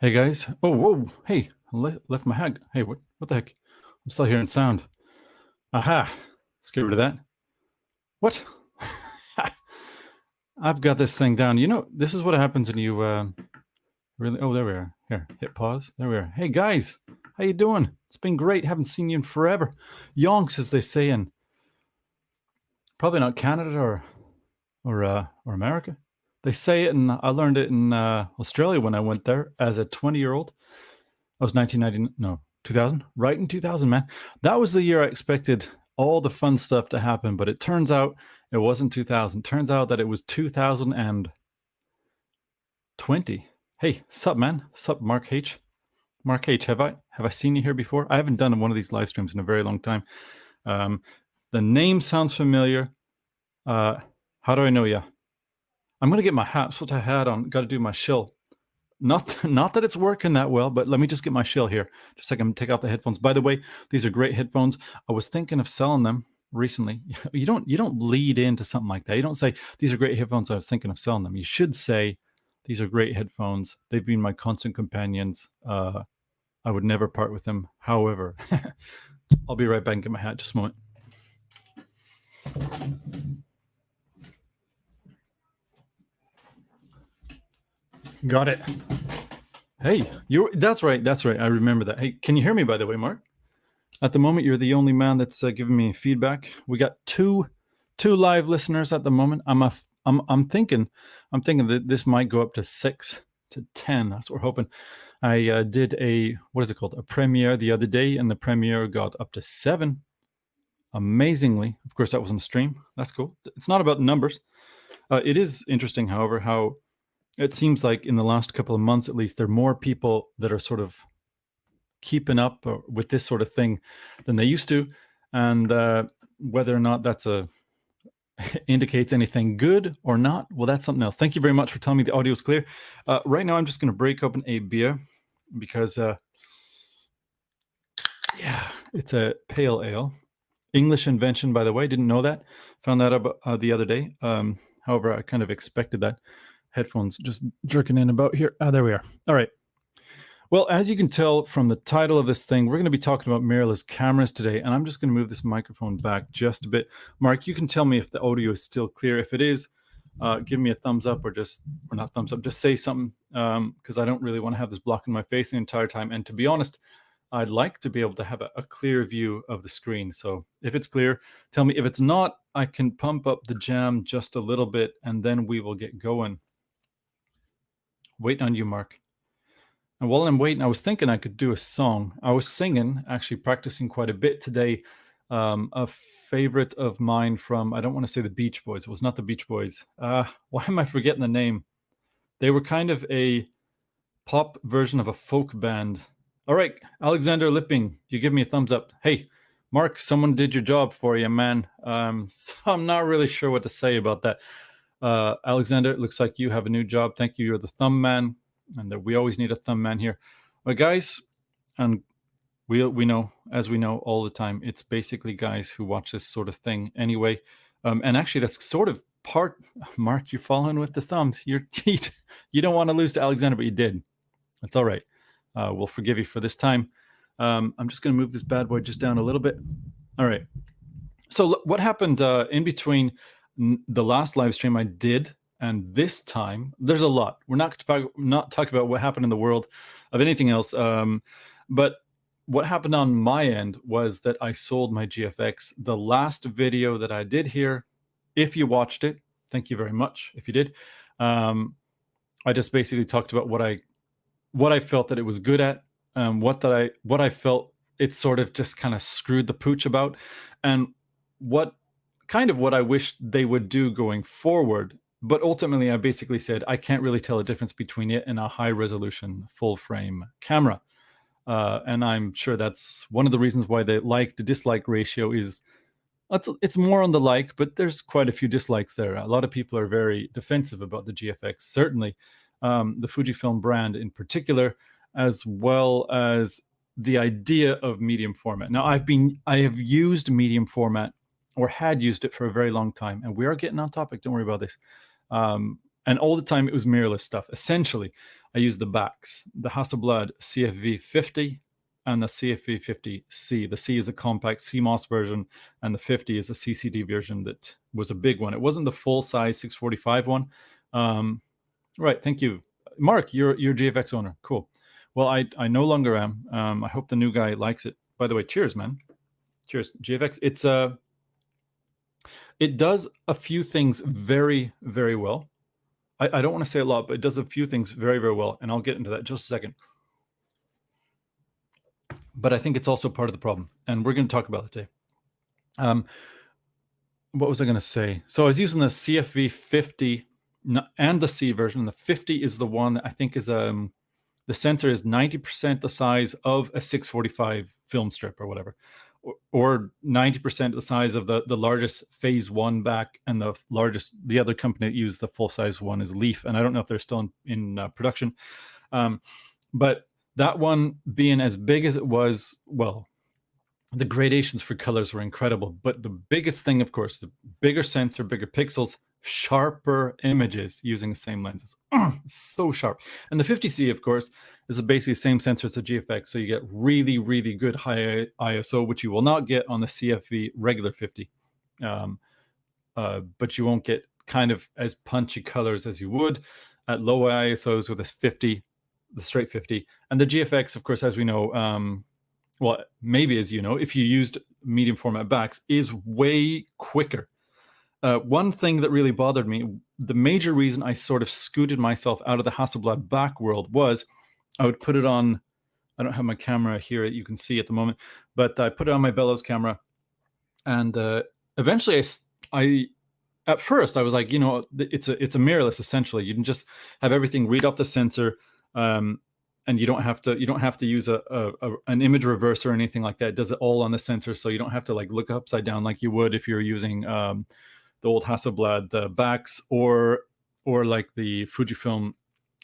Hey guys. Oh, whoa. Hey, left my hat. Hey, what the heck? I'm still hearing sound. Aha. Let's get rid of that. What? I've got this thing down. You know, this is what happens when you really. Oh, there we are. Here, hit pause. There we are. Hey guys, how you doing? It's been great. Haven't seen you in forever. Yonks, as they say in probably not Canada or America. They say it, and I learned it in Australia when I went there as a 20-year-old. I was 1990, no, 2000, right in 2000, man. That was the year I expected all the fun stuff to happen, but it turns out it wasn't 2000. Turns out that it was 2020. Hey, sup, man? Sup, Mark H. Mark H, have I seen you here before? I haven't done one of these live streams in a very long time. The name sounds familiar. How do I know you? I'm gonna get my hat. I'm supposed to have a hat on. Got to do my shill. Not that it's working that well, but let me just get my shill here. Just a second, take off the headphones. By the way, these are great headphones. I was thinking of selling them recently. You don't lead into something like that. You don't say these are great headphones. I was thinking of selling them. You should say these are great headphones. They've been my constant companions. I would never part with them. However, I'll be right back and get my hat. Just a moment. Got it. Hey, that's right. I remember that. Hey, can you hear me, by the way, Mark? At the moment, you're the only man that's giving me feedback. We got two live listeners at the moment. I'm thinking that this might go up to 6 to 10. That's what we're hoping. I did a premiere the other day, and the premiere got up to 7. Amazingly, of course, that was on the stream. That's cool. It's not about numbers. It is interesting, however, how it seems like in the last couple of months, at least, there are more people that are sort of keeping up with this sort of thing than they used to, and whether or not that's indicates anything good or not, well, that's something else. Thank you very much for telling me the audio is clear. Right now, I'm just going to break open a beer because, yeah, it's a pale ale. English invention, by the way. Didn't know that. Found that out the other day. However, I kind of expected that. Headphones just jerking in about here. There we are. All right. Well, as you can tell from the title of this thing, we're going to be talking about mirrorless cameras today, and I'm just going to move this microphone back just a bit. Mark, you can tell me if the audio is still clear. If it is, give me a thumbs up or not thumbs up, just say something, because I don't really want to have this blocking my face the entire time. And to be honest, I'd like to be able to have a clear view of the screen. So if it's clear, tell me. If it's not, I can pump up the jam just a little bit, and then we will get going. Waiting on you, Mark. And while I'm waiting, I was thinking I could do a song. I was singing, actually practicing quite a bit today. A favorite of mine from, I don't want to say the Beach Boys. It was not the Beach Boys. Why am I forgetting the name? They were kind of a pop version of a folk band. All right, Alexander Lipping, you give me a thumbs up. Hey, Mark, someone did your job for you, man. So I'm not really sure what to say about that. Alexander, it looks like you have a new job. Thank you. You're the thumb man, and we always need a thumb man here. But guys, and we know, as we know all the time, it's basically guys who watch this sort of thing anyway. And actually, that's sort of part. Mark, you're following with the thumbs. You don't want to lose to Alexander, but you did. That's all right. We'll forgive you for this time. I'm just going to move this bad boy just down a little bit. All right. So what happened in between the last live stream I did and this time? There's a lot. We're not talking about what happened in the world of anything else. But what happened on my end was that I sold my GFX. The last video that I did here, if you watched it, thank you very much. If you did, I just basically talked about what I felt that it was good at, what I felt it sort of just kind of screwed the pooch about, and what I wish they would do going forward. But ultimately, I basically said I can't really tell a difference between it and a high-resolution full-frame camera. And I'm sure that's one of the reasons why the like-to-dislike ratio is, it's more on the like, but there's quite a few dislikes there. A lot of people are very defensive about the GFX, certainly the Fujifilm brand in particular, as well as the idea of medium format. Now, I have used medium format, or had used it for a very long time, and we are getting on topic. Don't worry about this. And all the time it was mirrorless stuff. Essentially, I used the backs, the Hasselblad CFV50 and the CFV50C. The C is the compact CMOS version, and the 50 is a CCD version that was a big one. It wasn't the full size 645 one. Right, thank you. Mark, you're GFX owner. Cool. Well, I no longer am. I hope the new guy likes it. By the way, cheers, man. Cheers. GFX. It does a few things very, very well. I don't want to say a lot, but it does a few things very, very well, and I'll get into that in just a second. But I think it's also part of the problem, and we're going to talk about it today. What was I going to say? So I was using the CFV 50 and the C version. The 50 is the one that I think is the sensor is 90% the size of a 645 film strip or whatever, or 90% the size of the largest phase 1 back, and the other company that used the full size one is Leaf, and I don't know if they're still in production. But that one being as big as it was, well, the gradations for colors were incredible. But the biggest thing, of course, the bigger sensor, bigger pixels, sharper images using the same lenses. So sharp. And the 50C, of course, is basically the same sensor as the GFX. So you get really, really good high ISO, which you will not get on the CFV regular 50. But you won't get kind of as punchy colors as you would at low ISOs with this 50, the straight 50. And the GFX, of course, as we know, well, maybe as you know, if you used medium format backs, is way quicker. One thing that really bothered me, the major reason I sort of scooted myself out of the Hasselblad back world was I would put it on, I don't have my camera here, you can see at the moment, but I put it on my bellows camera, and eventually at first I was like, it's a mirrorless essentially. You can just have everything read off the sensor, and you don't have to use an image reverse or anything like that. It does it all on the sensor, so you don't have to like look upside down like you would if you're using the old Hasselblad backs or like the Fujifilm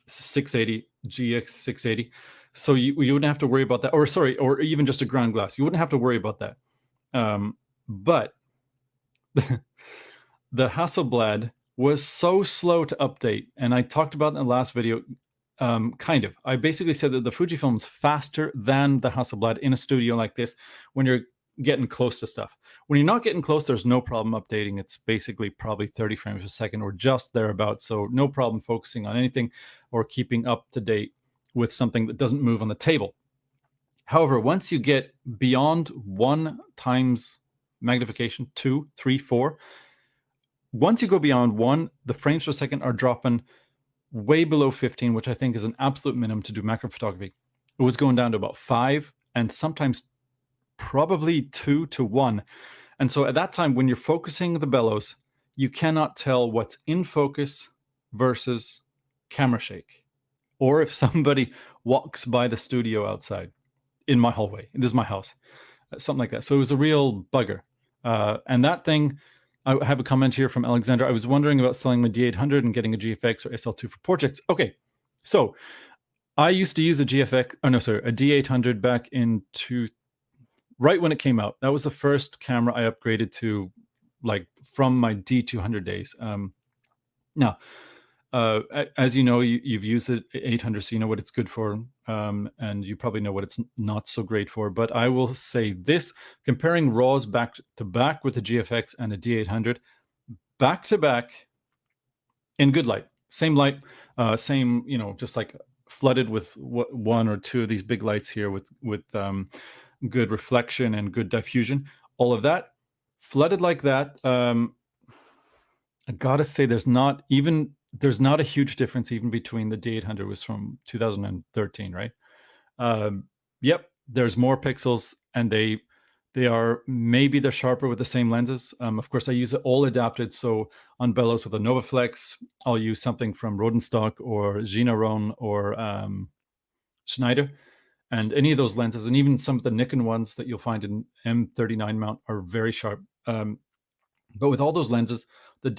680 GX 680. So you wouldn't have to worry about that, or even just a ground glass. You wouldn't have to worry about that. But the Hasselblad was so slow to update, and I talked about it in the last video. Kind of. I basically said that the Fujifilm's faster than the Hasselblad in a studio like this when you're getting close to stuff. When you're not getting close, there's no problem updating. It's basically probably 30 frames per second or just thereabouts. So no problem focusing on anything or keeping up to date with something that doesn't move on the table. However, once you get beyond 1 times magnification, 2, 3, 4, once you go beyond 1, the frames per second are dropping way below 15, which I think is an absolute minimum to do macro photography. It was going down to about 5, and sometimes probably 2 to 1. And so at that time, when you're focusing the bellows, you cannot tell what's in focus versus camera shake, or if somebody walks by the studio outside in my hallway. This is my house, something like that. So it was a real bugger. And that thing, I have a comment here from Alexander. I was wondering about selling my D800 and getting a GFX or SL2 for projects. Okay, so I used to use a D800 back right when it came out. That was the first camera I upgraded to, like from my D200 days. Now, as you know, you've used the 800, so you know what it's good for, and you probably know what it's not so great for. But I will say this, comparing RAWs back to back with the GFX and a D800, back to back in good light, same, just like flooded with 1 or 2 of these big lights here with good reflection and good diffusion, all of that flooded like that. I gotta say, there's not a huge difference even between the D800 was from 2013, right? Yep, there's more pixels, and they're sharper with the same lenses. Of course, I use it all adapted. So on bellows with a Novaflex, I'll use something from Rodenstock or Ginaron or Schneider, and any of those lenses, and even some of the Nikon ones that you'll find in M39 mount are very sharp. But with all those lenses, the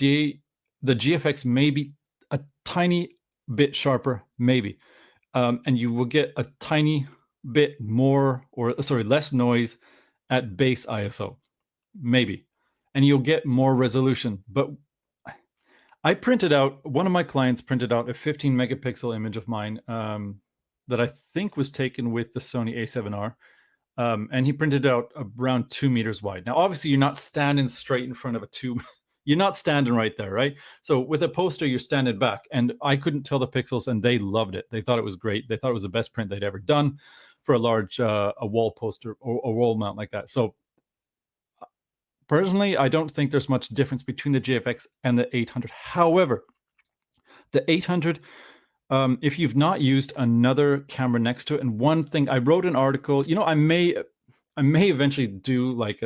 GFX may be a tiny bit sharper, maybe, and you will get a tiny bit more, less noise at base ISO, maybe, and you'll get more resolution. But I printed out, one of my clients printed out a 15 megapixel image of mine that I think was taken with the Sony A7R. And he printed out around 2 meters wide. Now, obviously, you're not standing straight in front of a tube. You're not standing right there, right? So with a poster, you're standing back, and I couldn't tell the pixels, and they loved it. They thought it was great. They thought it was the best print they'd ever done for a large a wall poster or a wall mount like that. So personally, I don't think there's much difference between the GFX and the 800. However, the 800, if you've not used another camera next to it, and one thing, I wrote an article, I may eventually do like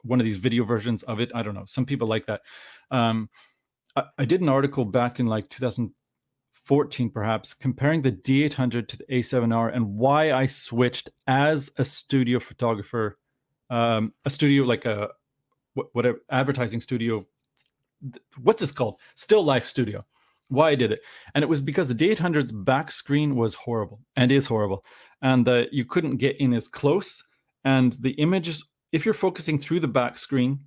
one of these video versions of it. I don't know. Some people like that. I did an article back in like 2014, perhaps, comparing the D800 to the A7R and why I switched as a studio photographer, a studio like a whatever advertising studio. What's this called? Still life studio. Why I did it. And it was because the D800's back screen was horrible and is horrible. And you couldn't get in as close. And the images, if you're focusing through the back screen,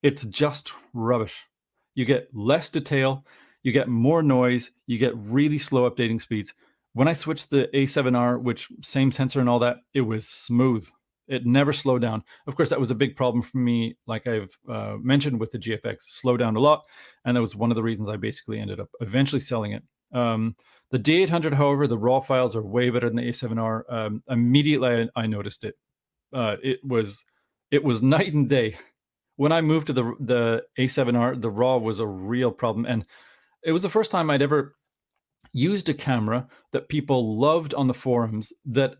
it's just rubbish. You get less detail, you get more noise, you get really slow updating speeds. When I switched the A7R, which same sensor and all that, it was smooth. It never slowed down. Of course, that was a big problem for me, like I've mentioned with the GFX, slowed down a lot. And that was one of the reasons I basically ended up eventually selling it. The D800, however, the raw files are way better than the A7R. Immediately, I noticed it. It was night and day. When I moved to the A7R, the raw was a real problem. And it was the first time I'd ever used a camera that people loved on the forums that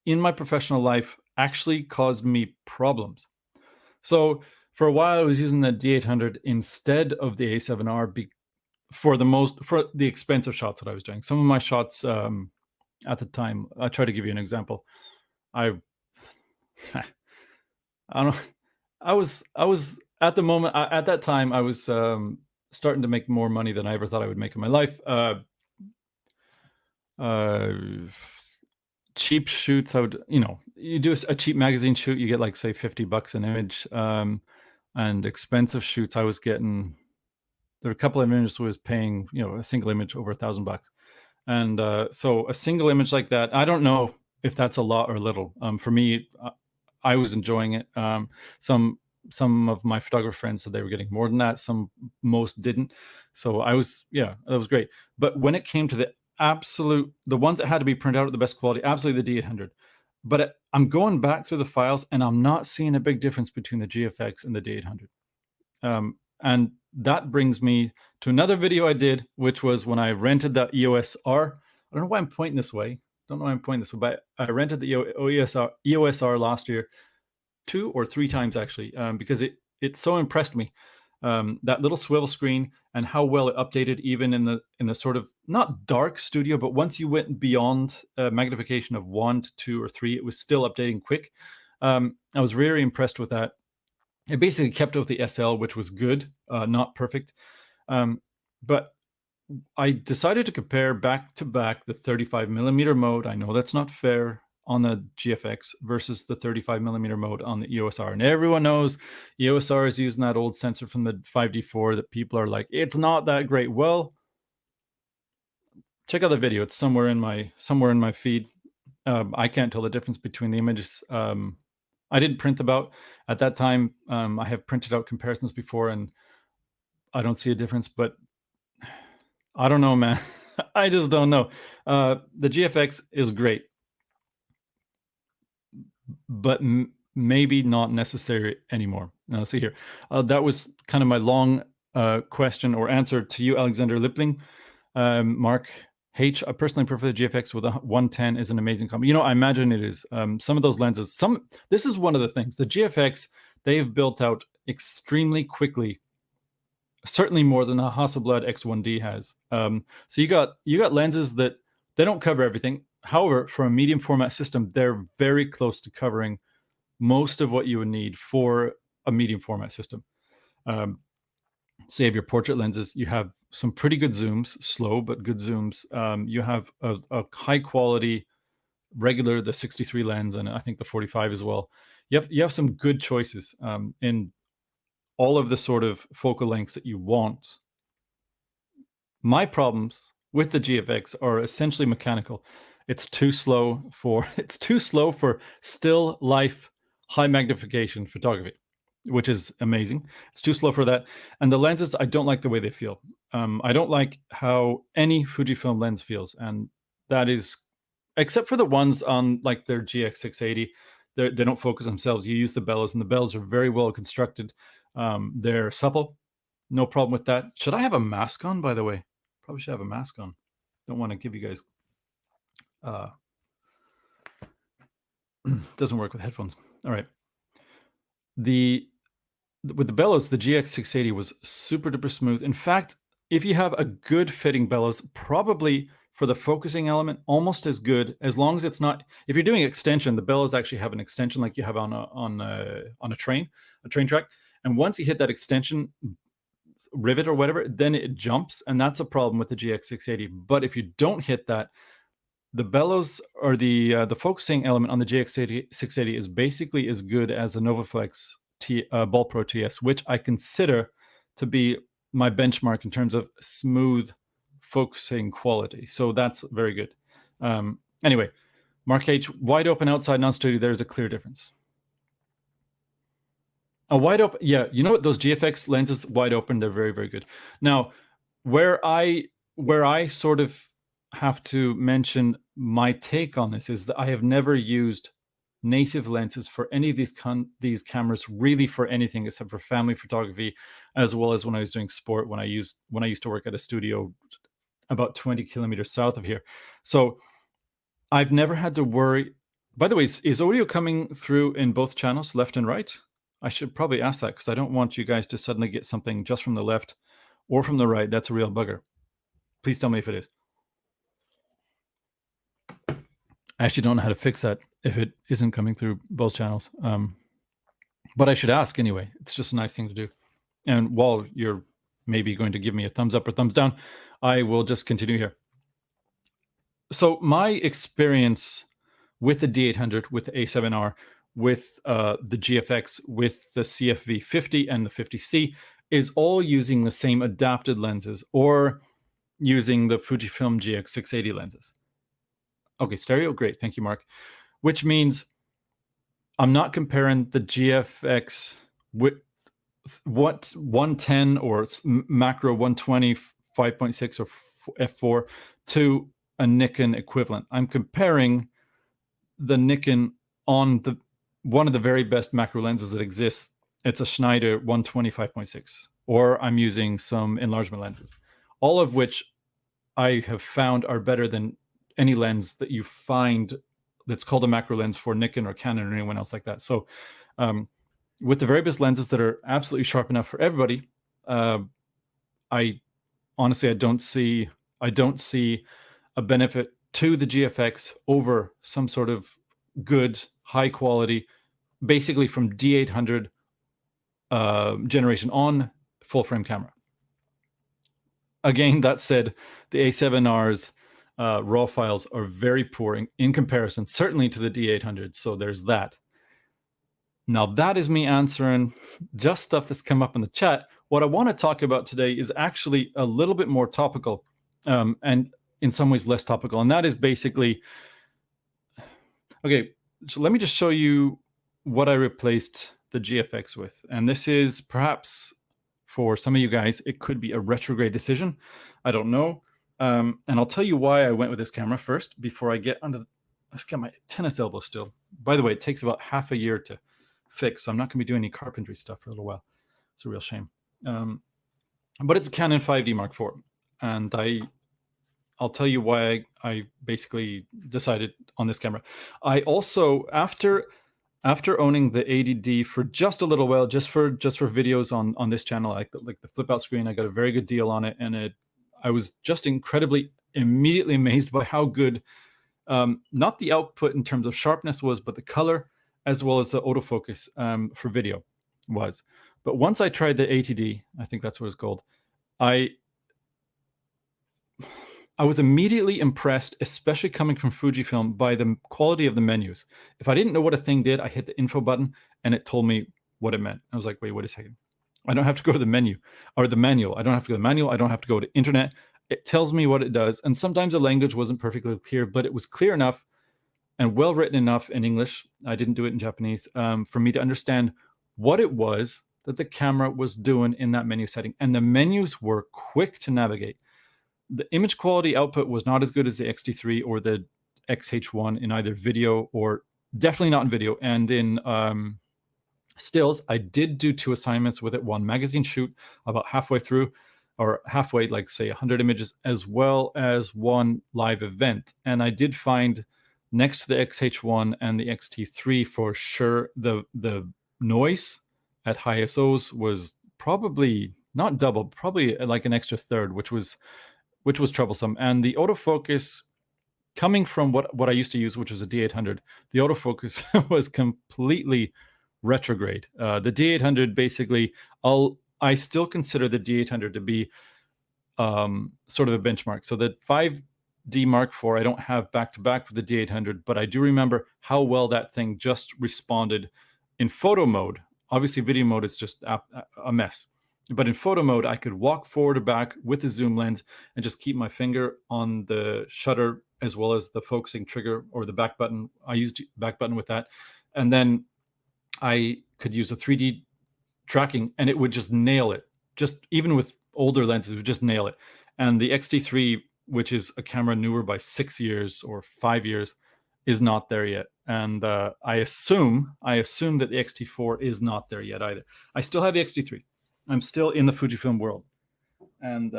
in my professional life actually caused me problems. So for a while, I was using the D800 instead of the A7R for the expensive shots that I was doing. Some of my shots at the time, I'll try to give you an example. I don't know. I was at the moment at that time I was starting to make more money than I ever thought I would make in my life. Cheap shoots, I would, you do a cheap magazine shoot, you get like say $50 an image. And expensive shoots, I was getting, there were a couple of images was paying, a single image over $1,000. And so a single image like that, I don't know if that's a lot or little. For me, I was enjoying it. Some of my photographer friends said they were getting more than that. Most didn't. So that was great. But when it came to the ones that had to be printed out at the best quality, absolutely the D800. But I'm going back through the files and I'm not seeing a big difference between the GFX and the D800. And that brings me to another video I did, which was when I rented the EOS R. I don't know why I'm pointing this way. But I rented the EOS R last year 2 or 3 times actually, because it so impressed me. That little swivel screen and how well it updated even in the sort of not dark studio, but once you went beyond magnification of 1 to 2 or 3, it was still updating quick. I was very impressed with that. It basically kept up with the SL, which was good, not perfect. But I decided to compare back to back the 35mm mode. I know that's not fair on the GFX versus the 35mm mode on the EOS R. And everyone knows EOS R is using that old sensor from the 5D4 that people are like, it's not that great. Well, check out the video. It's somewhere in my feed. I can't tell the difference between the images. I didn't print them out at that time. I have printed out comparisons before and I don't see a difference, but I don't know, man. I just don't know. The GFX is great, but maybe not necessary anymore. Now, let's see here. That was kind of my long question or answer to you, Alexander Lipling. Mark H, I personally prefer the GFX with a 110 is an amazing combo. I imagine it is. Some of those lenses, this is one of the things. The GFX, they've built out extremely quickly, certainly more than a Hasselblad X1D has. So you got lenses that they don't cover everything. However, for a medium format system, they're very close to covering most of what you would need for a medium format system. So you have your portrait lenses, you have some pretty good zooms, slow but good zooms. You have a high quality regular, the 63 lens, and I think the 45 as well. You have some good choices in all of the sort of focal lengths that you want My problems with the GFX are essentially mechanical. It's too slow for it's too slow for still life high magnification photography, which is amazing. It's too slow for that. And the lenses, I don't like the way they feel. I don't like how any Fujifilm lens feels, and that is except for the ones on like their GX680. They don't focus themselves. You use the bellows, and the bellows are very well constructed. They're supple, no problem with that. Should I have a mask on, by the way? Probably should have a mask on. Don't want to give you guys. Doesn't work with headphones. All right. The With the bellows, the GX680 was super duper smooth. In fact, if you have a good fitting bellows, probably for the focusing element, almost as good, as long as it's not. If you're doing extension, the bellows actually have an extension like you have on a train track. And once you hit that extension rivet or whatever, then it jumps, and that's a problem with the GX680. But if you don't hit that, the bellows or the focusing element on the GX680 is basically as good as a Novaflex Ball Pro TS, which I consider to be my benchmark in terms of smooth focusing quality. So that's very good. Anyway, Mark H, wide open outside non-studio, there's a clear difference. A wide open, yeah. You know what? Those GFX lenses wide open, they're very, very good. Now, where I sort of have to mention my take on this is that I have never used native lenses for any of these cameras really for anything except for family photography, as well as when I was doing sport when I used to work at a studio about 20 kilometers south of here. So I've never had to worry. By the way, is audio coming through in both channels, left and right? I should probably ask that because I don't want you guys to suddenly get something just from the left or from the right. That's a real bugger. Please tell me if it is. I actually don't know how to fix that if it isn't coming through both channels. But I should ask anyway. It's just a nice thing to do. And while you're maybe going to give me a thumbs up or thumbs down, I will just continue here. So my experience with the D800, with the A7R, with the GFX, with the CFV 50 and the 50C is all using the same adapted lenses or using the Fujifilm GX680 lenses. Okay, stereo, great. Thank you, Mark. Which means I'm not comparing the GFX with what 110 or macro 120 5.6 or f4 to a Nikon equivalent. I'm comparing the Nikon on the one of the very best macro lenses that exists. It's a Schneider 120 5.6, or I'm using some enlargement lenses, all of which I have found are better than any lens that you find that's called a macro lens for Nikon or Canon or anyone else like that. So with the very best lenses that are absolutely sharp enough for everybody, I honestly don't see a benefit to the GFX over some sort of good high quality, basically from D800 generation on full frame camera. Again, that said, the A7R's raw files are very poor in comparison, certainly to the D800. So there's that. Now that is me answering just stuff that's come up in the chat. What I want to talk about today is actually a little bit more topical, and in some ways less topical. And that is basically, okay, so let me just show you what I replaced the GFX with. And this is perhaps for some of you guys, it could be a retrograde decision. I don't know. And I'll tell you why I went with this camera first before I get onto, let's get my tennis elbow still. By the way, it takes about half a year to fix, so I'm not going to be doing any carpentry stuff for a little while. It's a real shame. But it's a Canon 5D Mark IV. And I'll tell you why I basically decided on this camera. I also, after owning the 80D for just a little while, just for videos on this channel, like the flip out screen, I got a very good deal on it, and I was just immediately amazed by how good, not the output in terms of sharpness was, but the color as well as the autofocus for video was. But once I tried the 80D, I think that's what it's called, I was immediately impressed, especially coming from Fujifilm, by the quality of the menus. If I didn't know what a thing did, I hit the info button and it told me what it meant. I was like, wait a second. I don't have to go to the menu or the manual. I don't have to go to the manual. I don't have to go to internet. It tells me what it does. And sometimes the language wasn't perfectly clear, but it was clear enough and well written enough in English. I didn't do it in Japanese, for me to understand what it was that the camera was doing in that menu setting. And the menus were quick to navigate. The image quality output was not as good as the X-T3 or the XH1 in either video, or definitely not in video. And in stills, I did do 2 assignments with it, one magazine shoot about halfway through, or halfway, like say 100 images, as well as one live event. And I did find next to the XH1 and the XT3 for sure, the noise at high SOs was probably not double, probably like an extra third, which was troublesome. And the autofocus, coming from what I used to use, which was a D800, the autofocus was completely retrograde. The D800 basically, I still consider the D800 to be sort of a benchmark. So the 5D Mark IV, I don't have back to back with the D800, but I do remember how well that thing just responded in photo mode. Obviously, video mode is just a mess. But in photo mode, I could walk forward or back with the zoom lens and just keep my finger on the shutter as well as the focusing trigger or the back button. I used back button with that. And then I could use a 3D tracking and it would just nail it. Just even with older lenses, it would just nail it. And the X-T3, which is a camera newer by 6 years or 5 years, is not there yet. And I assume that the X-T4 is not there yet either. I still have the X-T3. I'm still in the Fujifilm world, and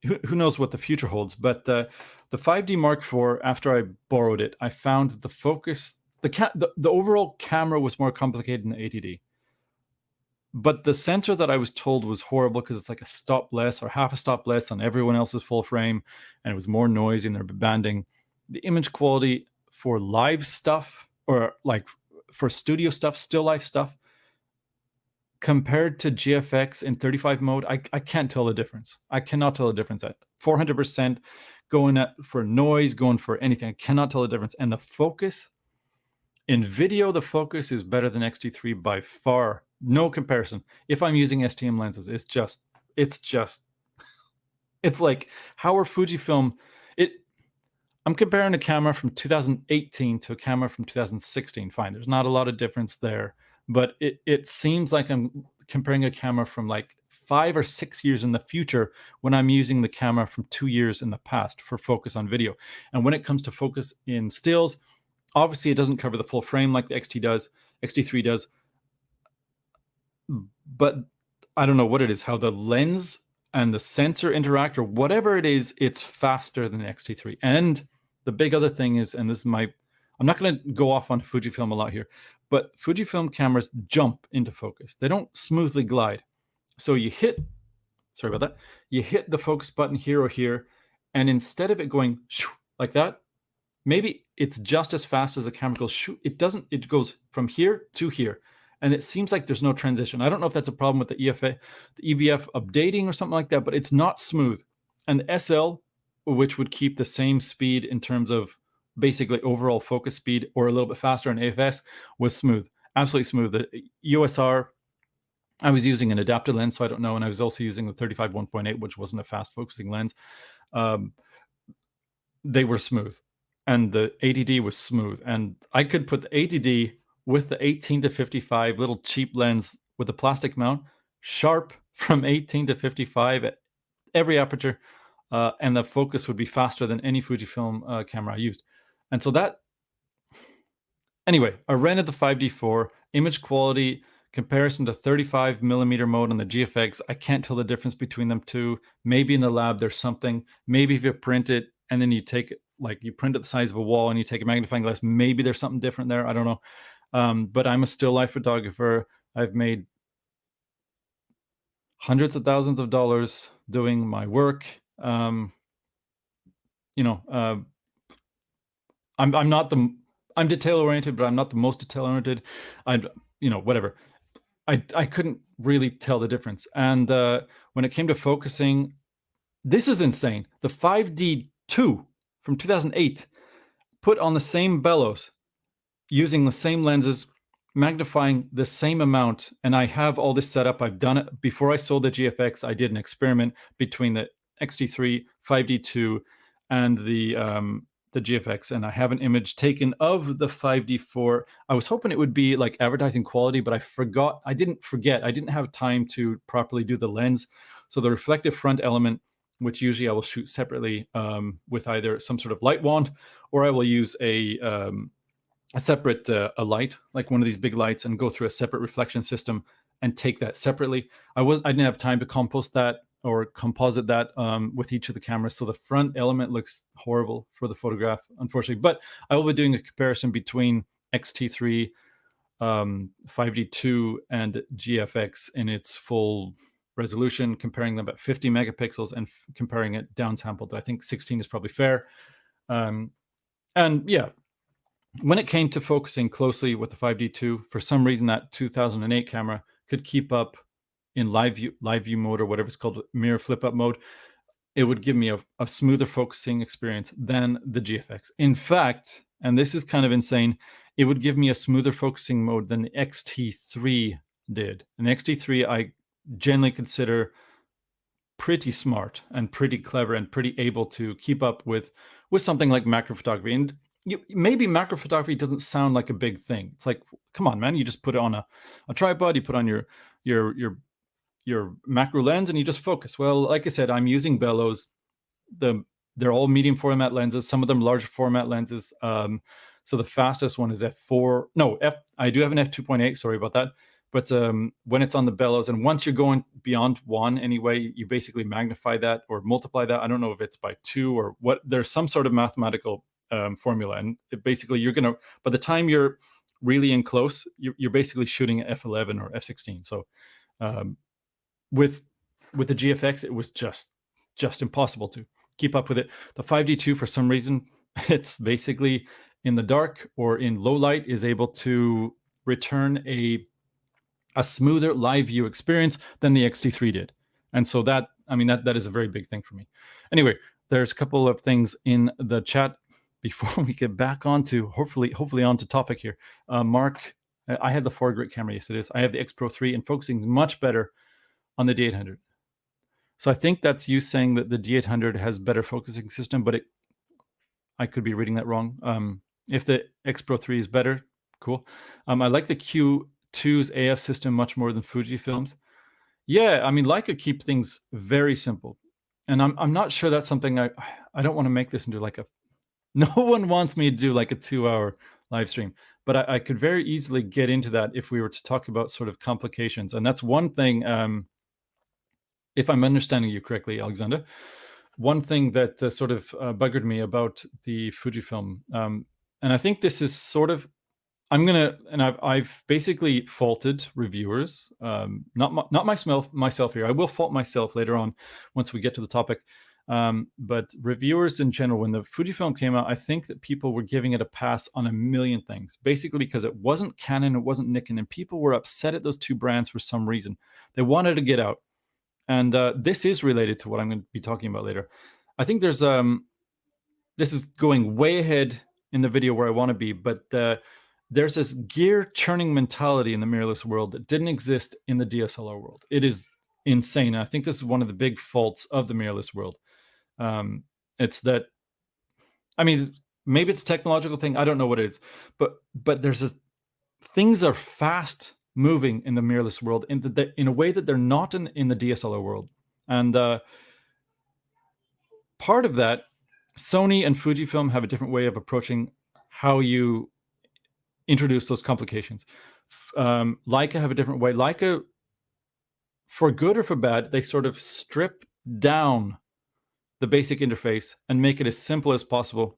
who knows what the future holds. But the 5D Mark IV, after I borrowed it, I found that the focus, the overall camera was more complicated than the 80D. But the sensor that I was told was horrible because it's like a stop less or half a stop less on everyone else's full frame, and it was more noisy and they're banding. The image quality for live stuff, or like for studio stuff, still life stuff, compared to GFX in 35 mode, I can't tell the difference. I cannot tell the difference at 400%, going for noise, going for anything. I cannot tell the difference. And the focus in video, the focus is better than X-T3 by far. No comparison. If I'm using STM lenses, it's like, how are Fujifilm? I'm comparing a camera from 2018 to a camera from 2016. Fine, there's not a lot of difference there, but it seems like I'm comparing a camera from like 5 or 6 years in the future when I'm using the camera from 2 years in the past for focus on video. And when it comes to focus in stills, obviously it doesn't cover the full frame like the X-T3 does. But I don't know what it is, how the lens and the sensor interact or whatever it is, it's faster than the X-T3. And the big other thing is, and this is I'm not going to go off on Fujifilm a lot here, but Fujifilm cameras jump into focus. They don't smoothly glide. So you hit the focus button here or here, and instead of it going like that, maybe it's just as fast as the camera goes. It goes from here to here. And it seems like there's no transition. I don't know if that's a problem with the EVF updating or something like that, but it's not smooth. And the SL, which would keep the same speed in terms of basically overall focus speed or a little bit faster in AFS, was smooth, absolutely smooth. The USR, I was using an adapted lens, so I don't know. And I was also using the 35 1.8, which wasn't a fast focusing lens. They were smooth. And the 80D was smooth. And I could put the 80D with the 18 to 55 little cheap lens with a plastic mount, sharp from 18 to 55 at every aperture, and the focus would be faster than any Fujifilm camera I used. And so that, anyway, I rented the 5D4, image quality, comparison to 35 millimeter mode on the GFX, I can't tell the difference between them two. Maybe in the lab there's something. Maybe if you print it and then you take it, like you print it the size of a wall and you take a magnifying glass, maybe there's something different there. I don't know. But I'm a still life photographer. I've made hundreds of thousands of dollars doing my work. I'm detail oriented, but I'm not the most detail oriented. Whatever. I couldn't really tell the difference. And when it came to focusing, this is insane. The 5D2 from 2008 put on the same bellows, using the same lenses, magnifying the same amount. And I have all this set up. I've done it before I sold the GFX. I did an experiment between the X-T3, 5D2, and the GFX, and I have an image taken of the 5D4. I was hoping it would be like advertising quality, but I didn't have time to properly do the lens. So the reflective front element, which usually I will shoot separately with either some sort of light wand, or I will use a separate a light, like one of these big lights, and go through a separate reflection system and take that separately. I didn't have time to composit that with each of the cameras, so the front element looks horrible for the photograph, unfortunately. But I will be doing a comparison between X-T3, 5D2, and GFX in its full resolution, comparing them at 50 megapixels and comparing it downsampled. I think 16 is probably fair. And yeah, when it came to focusing closely with the 5D2, for some reason that 2008 camera could keep up in live view mode, or whatever it's called, mirror flip up mode. It would give me a smoother focusing experience than the GFX. In fact, and this is kind of insane, it would give me a smoother focusing mode than the X-T3 did. And the X-T3 I generally consider pretty smart and pretty clever and pretty able to keep up with something like macro photography. And maybe macro photography doesn't sound like a big thing. It's like, come on, man, you just put it on a tripod, you put on your macro lens, and you just focus. Well, like I said, I'm using bellows. They're all medium format lenses, some of them larger format lenses. So the fastest one is f4. No, I do have an f2.8. Sorry about that. But when it's on the bellows, and once you're going beyond 1 anyway, you basically magnify that or multiply that. I don't know if it's by 2 or what. There's some sort of mathematical formula, and basically you're gonna, by the time you're really in close, you're basically shooting at f11 or f16. So with the GFX, it was just impossible to keep up with it. The 5D2, for some reason, it's basically in the dark or in low light is able to return a smoother live view experience than the X-T3 did. And so that is a very big thing for me. Anyway, there's a couple of things in the chat before we get back onto hopefully onto topic here. Mark, I have the 4-grit camera. Yes, it is. I have the X Pro 3, and focusing much better on the D800. So I think that's you saying that the D800 has better focusing system, but I could be reading that wrong. If the X Pro 3 is better, cool. I like the Q2's AF system much more than Fujifilm's. Yeah, I mean, Leica keep things very simple, and I'm not sure that's something I don't want to make this into like a. No one wants me to do like a 2-hour live stream, but I could very easily get into that if we were to talk about sort of complications, and that's one thing. If I'm understanding you correctly, Alexander, one thing that sort of buggered me about the Fujifilm, and I think this is sort of, I've basically faulted reviewers, not myself here. I will fault myself later on once we get to the topic. But reviewers in general, when the Fujifilm came out, I think that people were giving it a pass on a million things, basically because it wasn't Canon, it wasn't Nikon, and people were upset at those two brands for some reason. They wanted to get out. And this is related to what I'm going to be talking about later. I think there's this is going way ahead in the video where I want to be, but there's this gear churning mentality in the mirrorless world that didn't exist in the DSLR world. It is insane. And I think this is one of the big faults of the mirrorless world. It's that, I mean, maybe it's a technological thing. I don't know what it is, but there's this, things are fast moving in the mirrorless world in a way that they're not in the DSLR world. And part of that, Sony and Fujifilm have a different way of approaching how you introduce those complications. Leica have a different way. Leica, for good or for bad, they sort of strip down the basic interface and make it as simple as possible,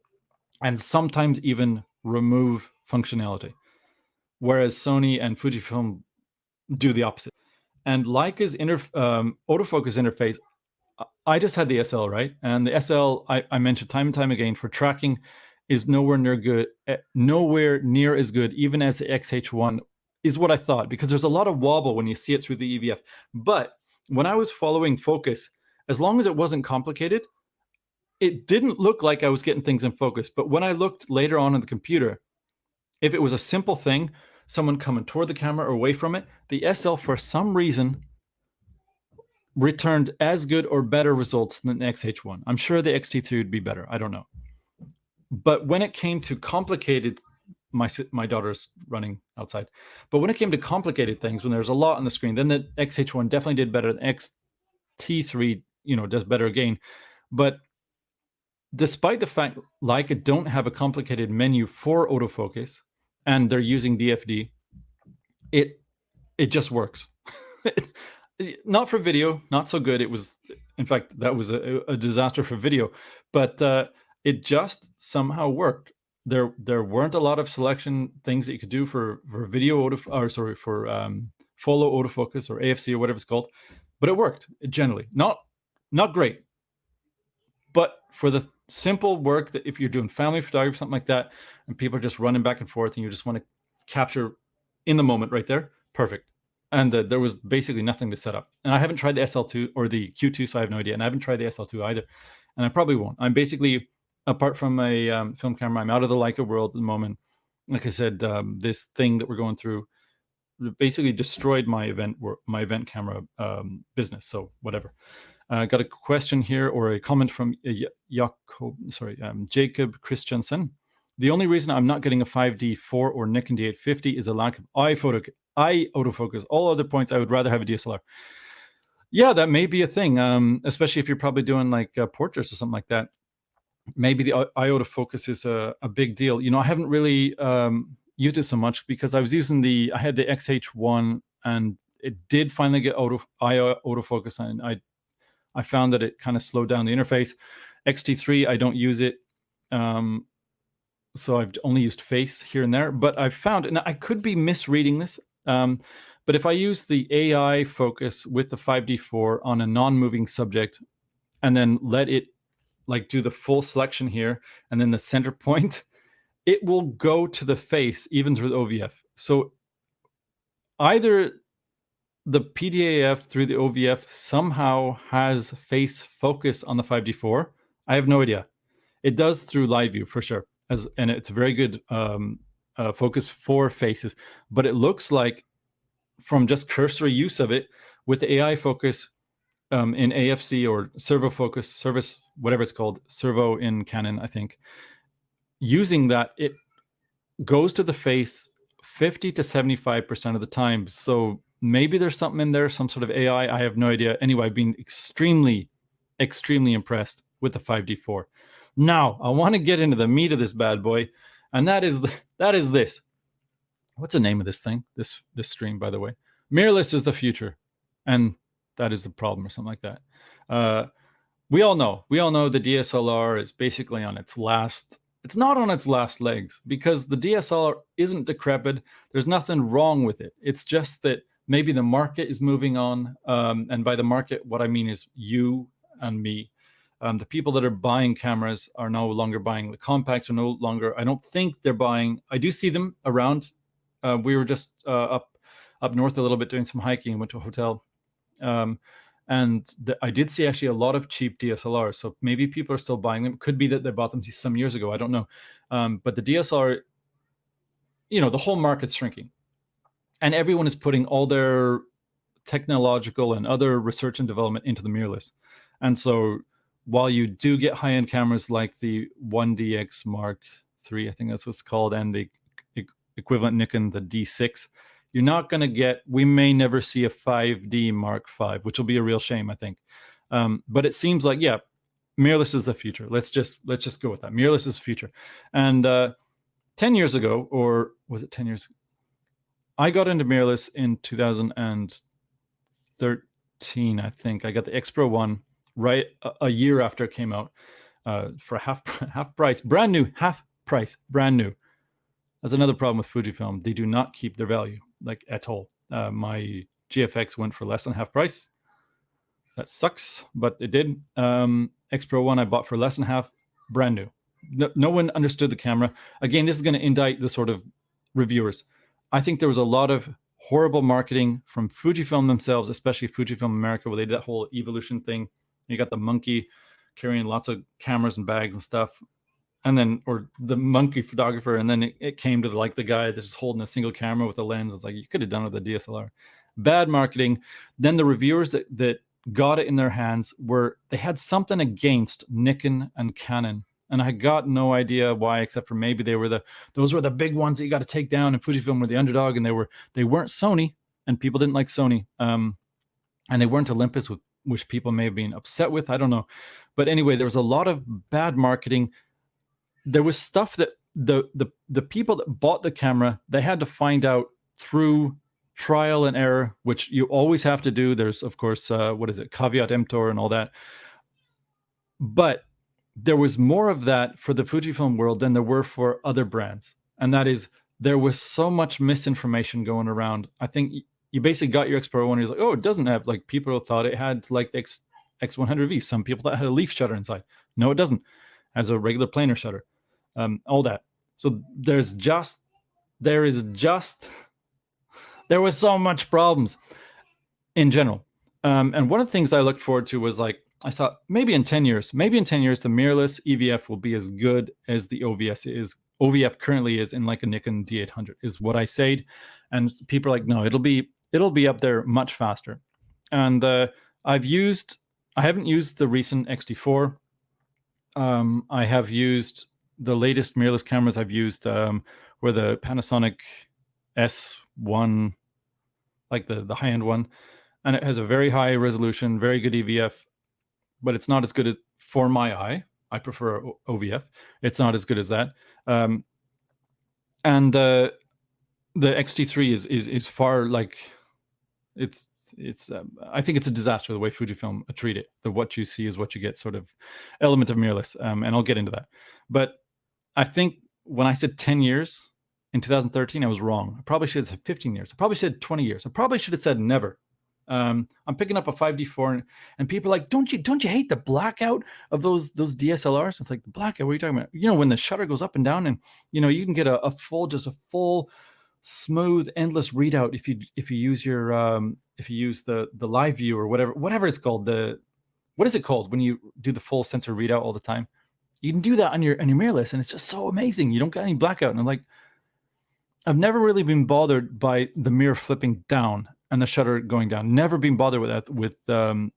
and sometimes even remove functionality. Whereas Sony and Fujifilm do the opposite. And Leica's autofocus interface, I just had the SL, right? And the SL, I mentioned time and time again, for tracking is nowhere near as good, even as the XH1 is what I thought, because there's a lot of wobble when you see it through the EVF. But when I was following focus, as long as it wasn't complicated, it didn't look like I was getting things in focus. But when I looked later on in the computer, if it was a simple thing, someone coming toward the camera or away from it, the SL, for some reason, returned as good or better results than the XH1. I'm sure the XT3 would be better. I don't know. But when it came to complicated, my daughter's running outside. But when it came to complicated things, when there's a lot on the screen, then the XH1 definitely did better. The XT3, does better again. But despite the fact Leica don't have a complicated menu for autofocus and they're using DFD, it just works. Not for video, not so good. It was, in fact, that was a disaster for video, but it just somehow worked. There weren't a lot of selection things that you could do for video for follow autofocus or AFC or whatever it's called, but it worked generally. Not great, but for the simple work that if you're doing family photography, something like that, and people are just running back and forth and you just want to capture in the moment right there, perfect. And there was basically nothing to set up. And I haven't tried the SL2 or the Q2, so I have no idea. And I haven't tried the SL2 either. And I probably won't. I'm basically, apart from my film camera, I'm out of the Leica world at the moment. Like I said, this thing that we're going through basically destroyed my event camera business. So whatever. Got a question here or a comment from Jacob Christensen. The only reason I'm not getting a 5D4 or Nikon D850 is a lack of eye autofocus. All other points, I would rather have a DSLR. Yeah, that may be a thing, especially if you're probably doing like portraits or something like that. Maybe the eye autofocus is a big deal. I haven't really used it so much because I had the XH1 and it did finally get eye autofocus, and I found that it kind of slowed down the interface. XT3, I don't use it. So I've only used face here and there, but I've found, and I could be misreading this, but if I use the AI focus with the 5D4 on a non-moving subject and then let it like do the full selection here and then the center point, it will go to the face even through the OVF. So either the PDAF through the OVF somehow has face focus on the 5D4. I have no idea. It does through live view for sure, and it's a very good focus for faces. But it looks like from just cursory use of it with the AI focus in AFC or servo focus, service, whatever it's called, servo in Canon, I think, using that, it goes to the face 50 to 75% of the time. So maybe there's something in there, some sort of AI. I have no idea. Anyway, I've been extremely, extremely impressed with the 5D4. Now, I want to get into the meat of this bad boy, and that is this. What's the name of this thing? This stream, by the way. Mirrorless is the future, and that is the problem, or something like that. We all know the DSLR is basically on its last. It's not on its last legs because the DSLR isn't decrepit. There's nothing wrong with it. It's just that maybe the market is moving on. And by the market, what I mean is you and me. The people that are buying cameras are no longer buying. The compacts are no longer, I don't think they're buying. I do see them around. We were just up north a little bit doing some hiking and went to a hotel. And I did see actually a lot of cheap DSLRs. So maybe people are still buying them. Could be that they bought them some years ago. I don't know. But the DSLR, the whole market's shrinking. And everyone is putting all their technological and other research and development into the mirrorless. And so while you do get high-end cameras like the 1DX Mark III, I think that's what it's called, and the equivalent Nikon, the D6, you're not going to get, we may never see a 5D Mark V, which will be a real shame, I think. But it seems like, yeah, mirrorless is the future. Let's just go with that. Mirrorless is the future. And 10 years ago, or was it 10 years? I got into mirrorless in 2013, I think. I got the X Pro 1 right a year after it came out for half price, brand new, half price, brand new. That's another problem with Fujifilm. They do not keep their value, like at all. My GFX went for less than half price. That sucks, but it did. X Pro 1 I bought for less than half, brand new. No one understood the camera. Again, this is going to indict the sort of reviewers. I think there was a lot of horrible marketing from Fujifilm themselves, especially Fujifilm America, where they did that whole evolution thing. You got the monkey carrying lots of cameras and bags and stuff. And then, or the monkey photographer, and then it came to the guy that's just holding a single camera with a lens. It's like, you could have done it with a DSLR. Bad marketing. Then the reviewers that got it in their hands they had something against Nikon and Canon. And I got no idea why, except for maybe those were the big ones that you got to take down, and Fujifilm were the underdog, and they weren't Sony, and people didn't like Sony. And they weren't Olympus, which people may have been upset with. I don't know. But anyway, there was a lot of bad marketing. There was stuff that the people that bought the camera, they had to find out through trial and error, which you always have to do. There's, of course, caveat emptor and all that. But there was more of that for the Fujifilm world than there were for other brands. And that is, there was so much misinformation going around. I think you basically got your X-Pro and you're like, oh, it doesn't have, like, people thought it had like the X100V. Some people thought it had a leaf shutter inside. No, it doesn't. It has a regular planar shutter. All that. So there was so much problems in general. And one of the things I looked forward to was, like, I thought maybe in 10 years, the mirrorless EVF will be as good as the OVF currently is in, like, a Nikon D800, is what I said. And people are like, no, it'll be up there much faster. And I haven't used the recent XT4. I have used the latest mirrorless cameras. I've used were the Panasonic S1, like the high-end one, and it has a very high resolution, very good EVF, but it's not as good as, for my eye. I prefer OVF. It's not as good as that. And the XT3 is far, like, it's I think it's a disaster the way Fujifilm treat it. The what you see is what you get sort of element of mirrorless, and I'll get into that. But I think when I said 10 years in 2013, I was wrong. I probably should have said 15 years. I probably said 20 years. I probably should have said never. I'm picking up a 5D4, and people are like, don't you hate the blackout of those DSLRs? It's like, the blackout, what are you talking about? You know, when the shutter goes up and down, and, you know, you can get a full smooth, endless readout if you use the live view or whatever it's called. What is it called when you do the full sensor readout all the time? You can do that on your mirrorless, and it's just so amazing. You don't get any blackout. And I'm like, I've never really been bothered by the mirror flipping down and the shutter going down. Never been bothered with that with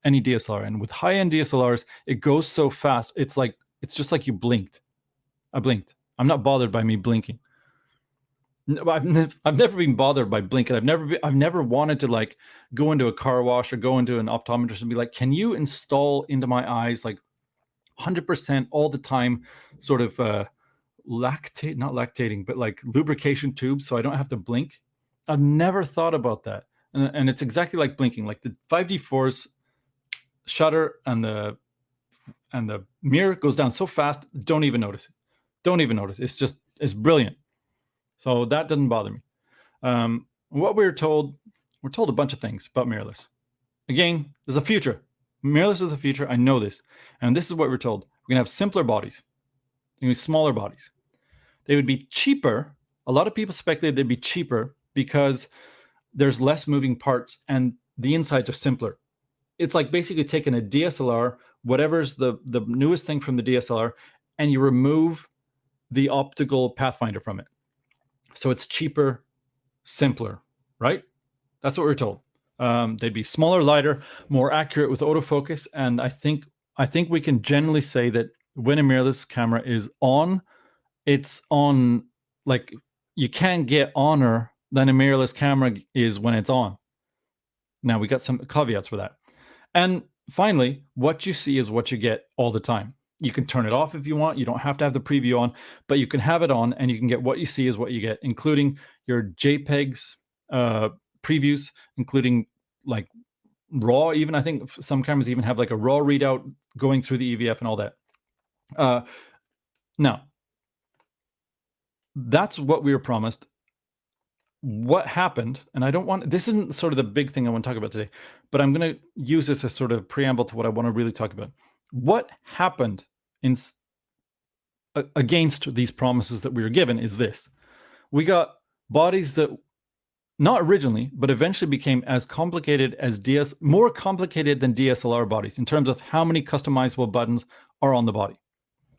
any DSLR. And with high-end DSLRs, it goes so fast. It's just like you blinked. I blinked. I'm not bothered by me blinking. I've never been bothered by blinking. I've never wanted to, like, go into a car wash or go into an optometrist and be like, can you install into my eyes, like, 100% all the time, sort of not lactating, but like lubrication tubes, so I don't have to blink? I've never thought about that. And it's exactly like blinking. Like, the 5D4's shutter and the mirror goes down so fast, don't even notice it. It's brilliant. So that doesn't bother me. What we're told a bunch of things about mirrorless. Again, there's a future. Mirrorless is the future. I know this. And this is what we're told. We're going to have simpler bodies. They're going to be smaller bodies. They would be cheaper. A lot of people speculate they'd be cheaper because there's less moving parts and the insides are simpler. It's like basically taking a DSLR, whatever's the newest thing from the DSLR, and you remove the optical pathfinder from it. So it's cheaper, simpler, right? That's what we're told. They'd be smaller, lighter, more accurate with autofocus. And I think we can generally say that when a mirrorless camera is on, it's on, like, you can't get oner than a mirrorless camera is when it's on. Now, we got some caveats for that. And finally, what you see is what you get all the time. You can turn it off if you want. You don't have to have the preview on, but you can have it on, and you can get what you see is what you get, including your JPEGs, previews, including, like, raw. Even I think some cameras even have, like, a raw readout going through the EVF and all that. Now, that's what we were promised. What happened, and this isn't sort of the big thing I want to talk about today, but I'm going to use this as sort of preamble to what I want to really talk about. What happened against these promises that we were given is this. We got bodies that, not originally, but eventually became as complicated as more complicated than DSLR bodies in terms of how many customizable buttons are on the body.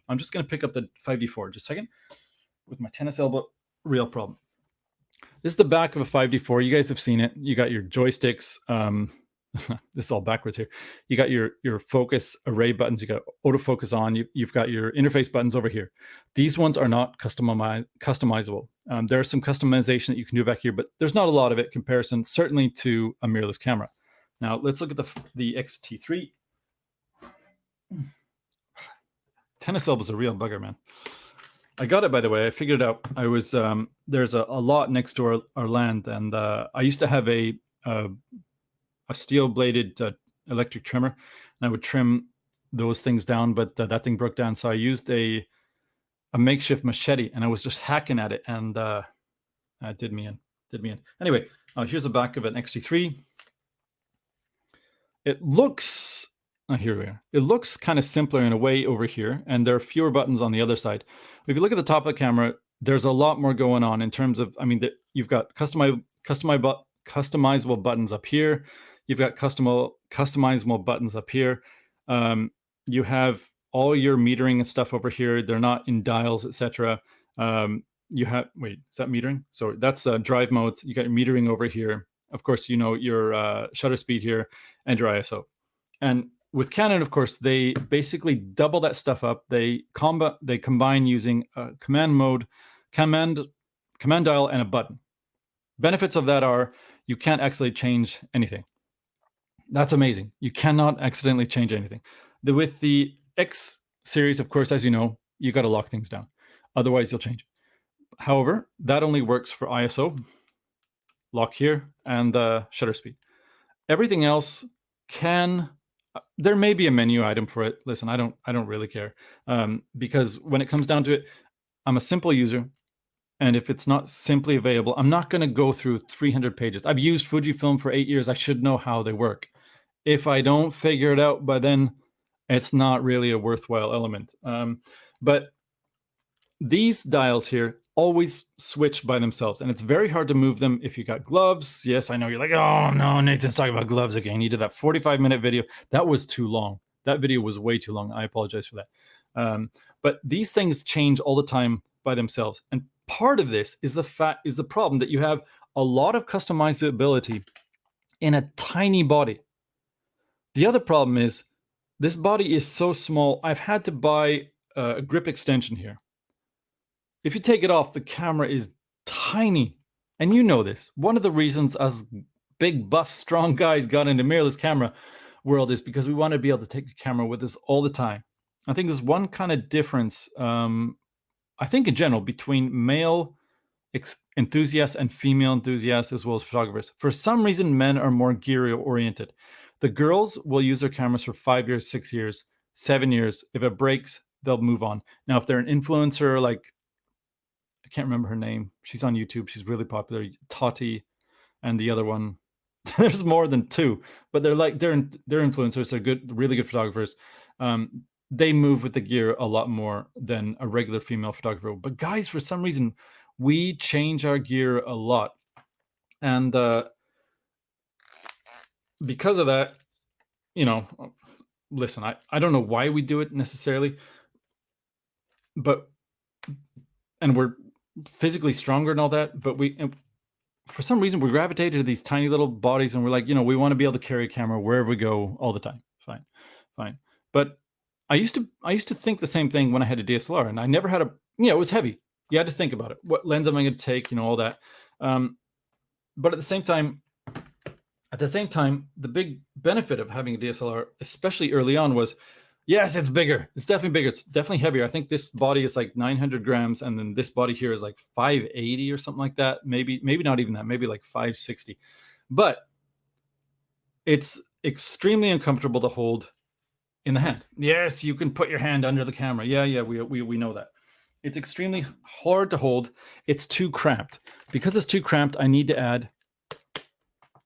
I'm just going to pick up the 5D4 just a second with my tennis elbow. Real problem. This is the back of a 5D4. You guys have seen it. You got your joysticks. this is all backwards here. You got your focus array buttons. You got autofocus on. You've got your interface buttons over here. These ones are not customizable. There is some customization that you can do back here, but there's not a lot of it comparison, certainly to a mirrorless camera. Now let's look at the XT3. Tennis elbow's a real bugger, man. I got it, by the way. I figured it out. I was there's a lot next to our land, and I used to have a steel-bladed electric trimmer, and I would trim those things down, but that thing broke down, so I used a makeshift machete, and I was just hacking at it, and it did me in. Anyway, here's the back of an XT3. It looks, here we are. It looks kind of simpler in a way over here, and there are fewer buttons on the other side. If you look at the top of the camera, there's a lot more going on in terms of, I mean, you've got customizable buttons up here. You've got customizable buttons up here. You have all your metering and stuff over here. They're not in dials, etc. You have, wait, is that metering? So that's drive modes. You got your metering over here. Of course, you know, your shutter speed here and your ISO. And with Canon, of course, they basically double that stuff up. They combine using command dial and a button. Benefits of that are you can't accidentally change anything. That's amazing. You cannot accidentally change anything. With the X series, of course, as you know, you got to lock things down. Otherwise, you'll change. However, that only works for ISO, lock here, and shutter speed. Everything else can. There may be a menu item for it. Listen, I don't really care because when it comes down to it, I'm a simple user. And if it's not simply available, I'm not going to go through 300 pages. I've used Fujifilm for 8 years. I should know how they work. If I don't figure it out by then, it's not really a worthwhile element. But these dials here always switch by themselves, and it's very hard to move them if you got gloves. Yes, I know you're like, oh no, Nathan's talking about gloves again. You did that 45-minute video. That was too long. That video was way too long. I apologize for that. But these things change all the time by themselves. And part of this is the problem that you have a lot of customizability in a tiny body. The other problem is this body is so small. I've had to buy a grip extension here. If you take it off, the camera is tiny. And you know this. One of the reasons us big, buff, strong guys got into mirrorless camera world is because we want to be able to take the camera with us all the time. I think there's one kind of difference, I think in general, between male enthusiasts and female enthusiasts as well as photographers. For some reason, men are more gear-oriented. The girls will use their cameras for 5 years, 6 years, 7 years. If it breaks, they'll move on. Now, if they're an influencer, like, I can't remember her name. She's on YouTube. She's really popular. Tati and the other one. There's more than two, but they're influencers. They're good, really good photographers. They move with the gear a lot more than a regular female photographer. But guys, for some reason, we change our gear a lot. And because of that, you know, listen, I don't know why we do it necessarily, and we're physically stronger and all that, but for some reason we gravitated to these tiny little bodies, and we're like, you know, we want to be able to carry a camera wherever we go all the time. Fine. But I used to think the same thing when I had a DSLR, and I never had it was heavy. You had to think about it. What lens am I going to take? You know, all that. But at the same time, the big benefit of having a DSLR, especially early on, was, yes, it's bigger. It's definitely bigger. It's definitely heavier. I think this body is like 900 grams, and then this body here is like 580 or something like that. Maybe not even that. Maybe like 560. But it's extremely uncomfortable to hold in the hand. Yes, you can put your hand under the camera. Yeah, we know that. It's extremely hard to hold. It's too cramped. Because it's too cramped, I need to add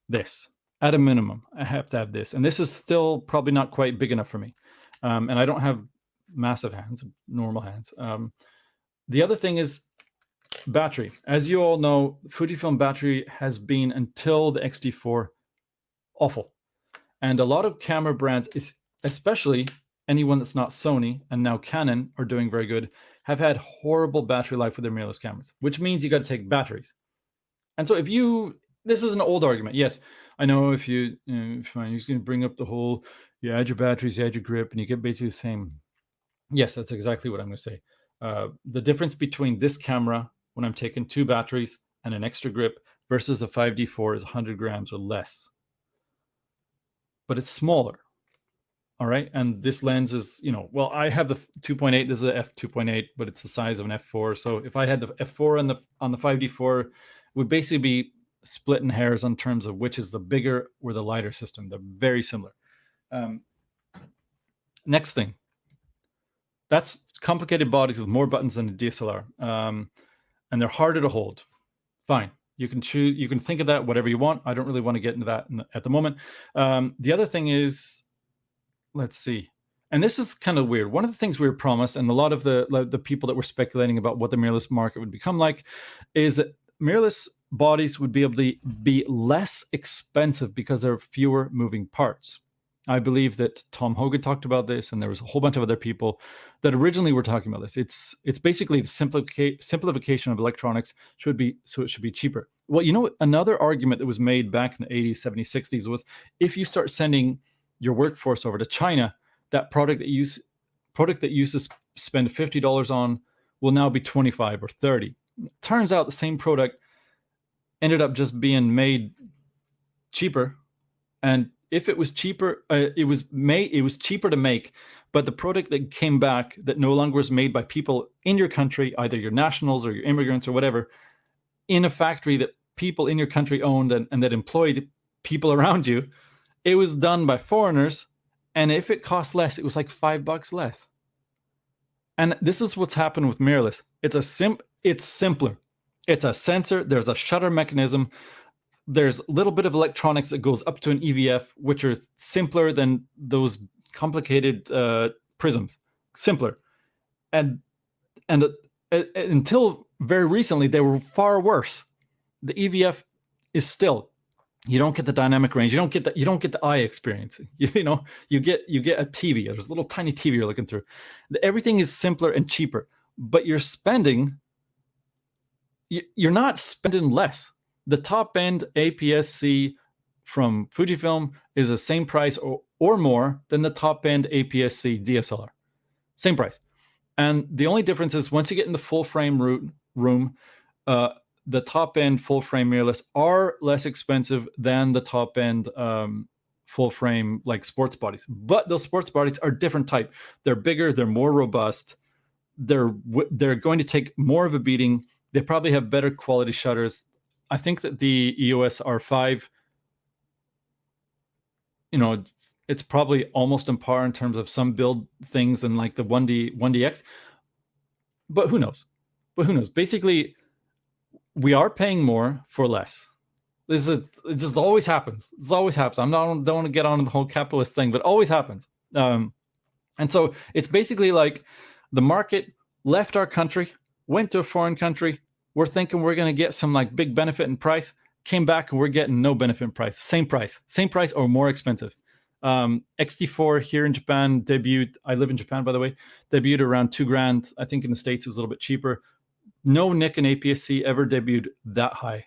this. At a minimum, I have to have this. And this is still probably not quite big enough for me. And I don't have massive hands, normal hands. The other thing is battery. As you all know, Fujifilm battery has been, until the X-T4, awful. And a lot of camera brands, especially anyone that's not Sony and now Canon, are doing very good, have had horrible battery life with their mirrorless cameras, which means you got to take batteries. And so this is an old argument. Yes, I know if fine, he's going to bring up the whole, you add your batteries, you add your grip, and you get basically the same. Yes, that's exactly what I'm going to say. The difference between this camera when I'm taking 2 batteries and an extra grip versus a 5D4 is 100 grams or less, but it's smaller. All right, and this lens is, well, I have the 2.8. This is a f2.8, but it's the size of an f4. So if I had the f4 on the 5D4, it would basically be splitting hairs on terms of which is the bigger or the lighter system. They're very similar. Next thing, that's complicated bodies with more buttons than a DSLR, and they're harder to hold. Fine, you can choose. You can think of that whatever you want. I don't really want to get into that at the moment. The other thing is, let's see. And this is kind of weird. One of the things we were promised, and a lot of the people that were speculating about what the mirrorless market would become like, is that mirrorless bodies would be able to be less expensive because there are fewer moving parts. I believe that Tom Hogan talked about this, and there was a whole bunch of other people that originally were talking about this. It's basically the simplification of electronics so it should be cheaper. Well, another argument that was made back in the 80s, 70s, 60s was if you start sending your workforce over to China, that product that you used to spend $50 on will now be 25 or 30. Turns out the same product ended up just being made cheaper, and if it was cheaper, it was cheaper to make, but the product that came back that no longer was made by people in your country, either your nationals or your immigrants or whatever, in a factory that people in your country owned and that employed people around you, it was done by foreigners, and if it cost less, it was like $5 less. And this is what's happened with mirrorless. It's simpler. It's a sensor. There's a shutter mechanism. There's a little bit of electronics that goes up to an EVF, which are simpler than those complicated prisms. Simpler, and until very recently, they were far worse. The EVF is still. You don't get the dynamic range. You don't get the eye experience. You get a TV. There's a little tiny TV you're looking through. Everything is simpler and cheaper, but you're not spending less. The top end APS-C from Fujifilm is the same price or more than the top end APS-C DSLR. Same price. And the only difference is once you get in the full frame room, the top end full frame mirrorless are less expensive than the top end full frame like sports bodies. But those sports bodies are different type. They're bigger, they're more robust. They're going to take more of a beating. They probably have better quality shutters. I think that the EOS R5, it's probably almost on par in terms of some build things and like the 1DX. But who knows? Basically, we are paying more for less. It just always happens. It always happens. Don't want to get on the whole capitalist thing, but it always happens. And so it's basically like the market left our country, went to a foreign country. We're thinking we're going to get some like big benefit in price. Came back and we're getting no benefit in price. Same price or more expensive. XT4 here in Japan debuted. I live in Japan, by the way. Debuted around $2,000. I think in the States it was a little bit cheaper. No Nikon APS-C ever debuted that high.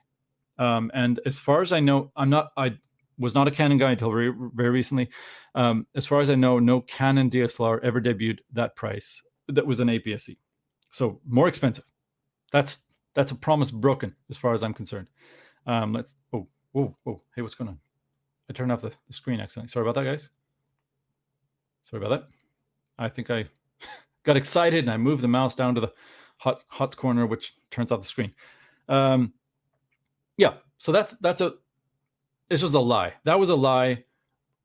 And as far as I know, I was not a Canon guy until very, very recently. As far as I know, no Canon DSLR ever debuted that price. That was an APS-C. So more expensive. That's a promise broken as far as I'm concerned. Whoa. Hey, what's going on? I turned off the screen accidentally. Sorry about that, guys. Sorry about that. I think I got excited and I moved the mouse down to the hot corner, which turns off the screen. Yeah, so it's just a lie. That was a lie.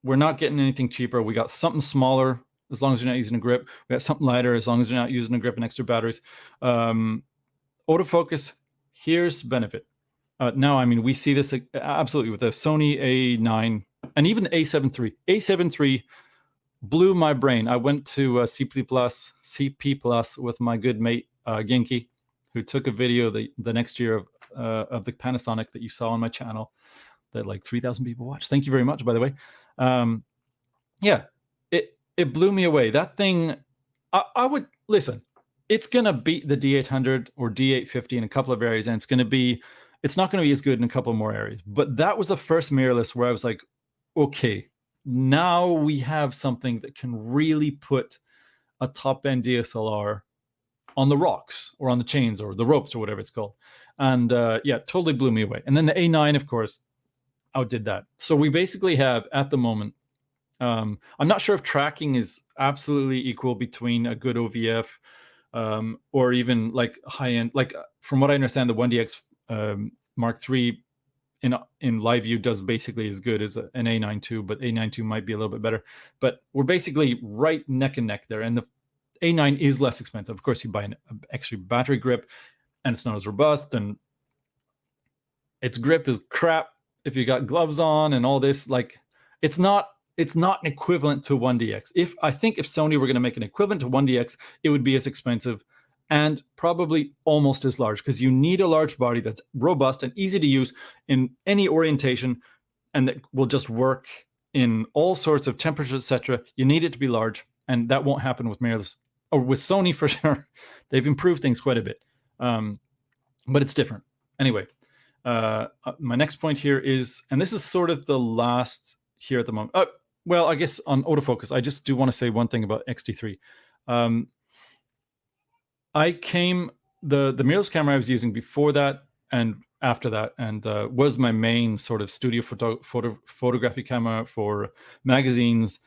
We're not getting anything cheaper. We got something smaller as long as you're not using a grip. We got something lighter as long as you're not using a grip and extra batteries. Autofocus, here's benefit. Now, I mean, we see this absolutely with the Sony A9 and even the A7 III. A7 III blew my brain. I went to CP Plus with my good mate Genki, who took a video the next year of the Panasonic that you saw on my channel that like 3,000 people watched. Thank you very much, by the way. Yeah, it blew me away. That thing, I would listen. It's gonna beat the D800 or D850 in a couple of areas, and it's gonna be it's not going to be as good in a couple more areas. But that was the first mirrorless where I was like, okay, now we have something that can really put a top-end DSLR on the rocks or on the chains or the ropes or whatever it's called. And yeah, totally blew me away. And then the A9, of course, outdid that. So we basically have, at the moment, I'm not sure if tracking is absolutely equal between a good OVF or even like high-end. Like from what I understand, the 1DX Mark III in live view does basically as good as an A9 II, but A9 II might be a little bit better. But we're basically right neck and neck there. And the A9 is less expensive. Of course, you buy an extra battery grip, and it's not as robust, and its grip is crap if you got gloves on and all this. Like, it's not an equivalent to 1DX. If Sony were going to make an equivalent to 1DX, it would be as expensive and probably almost as large, because you need a large body that's robust and easy to use in any orientation, and that will just work in all sorts of temperatures, etc. You need it to be large, and that won't happen with mirrorless, or with Sony for sure. They've improved things quite a bit, but it's different. Anyway, my next point here is, and this is sort of the last here at the moment. Well, I guess on autofocus, I just do want to say one thing about X-T3. The mirrorless camera I was using before that and after that, and was my main sort of studio photography camera for magazines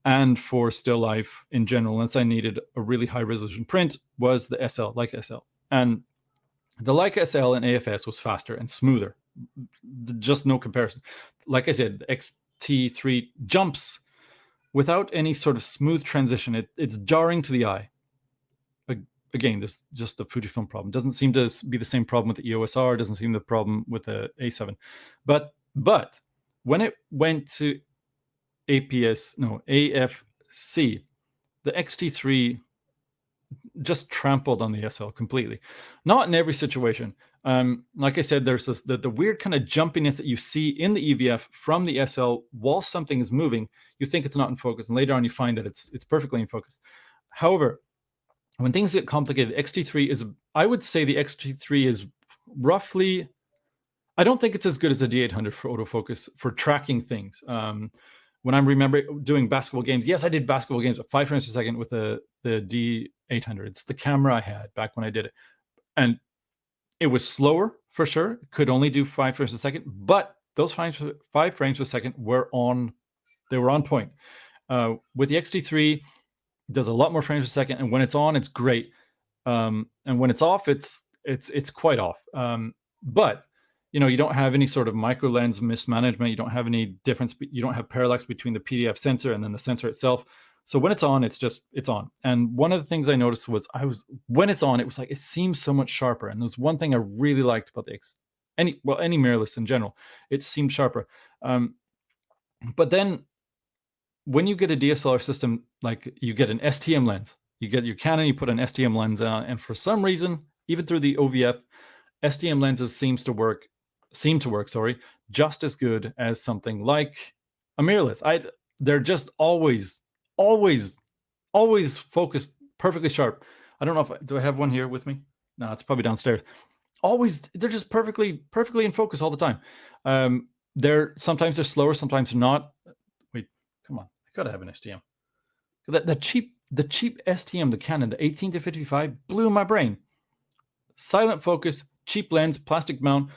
and for still life in general, unless I needed a really high resolution print, was the SL, Leica SL. And the Leica SL in AFS was faster and smoother. Just no comparison. Like I said, the X-T3 jumps without any sort of smooth transition. It's jarring to the eye. Again, this is just a Fujifilm problem. Doesn't seem to be the same problem with the EOS R. Doesn't seem the problem with the A7. But when it went to AFC, the X-T3 just trampled on the SL completely. Not in every situation. Like I said, there's the weird kind of jumpiness that you see in the EVF from the SL while something is moving. You think it's not in focus, and later on you find that it's perfectly in focus. However, when things get complicated, X-T3 is, I would say the X-T3 is roughly, I don't think it's as good as the D800 for autofocus for tracking things. When I remember doing basketball games, yes, I did basketball games at 5 frames per second with the D800. It's the camera I had back when I did it. And it was slower for sure. It could only do 5 frames per second, but those 5 frames per second were on point. With the X-T3, does a lot more frames per second, and when it's on, it's great. And when it's off, it's quite off. But you don't have any sort of micro lens mismanagement. You don't have any difference. You don't have parallax between the PDF sensor and then the sensor itself. So when it's on, it's on. And one of the things I noticed was when it's on, it was like it seems so much sharper. And there's one thing I really liked about the any mirrorless in general. It seemed sharper. But then when you get a DSLR system, like you get an STM lens, you get your Canon, you put an STM lens on, and for some reason, even through the OVF, STM lenses seem to work, just as good as something like a mirrorless. They're just always focused perfectly sharp. I don't know do I have one here with me? No, it's probably downstairs. They're just perfectly in focus all the time. Sometimes they're slower, sometimes they're not. Wait, come on, I gotta have an STM. The cheap STM, the Canon, the 18-55 blew my brain. Silent focus, cheap lens, plastic mount,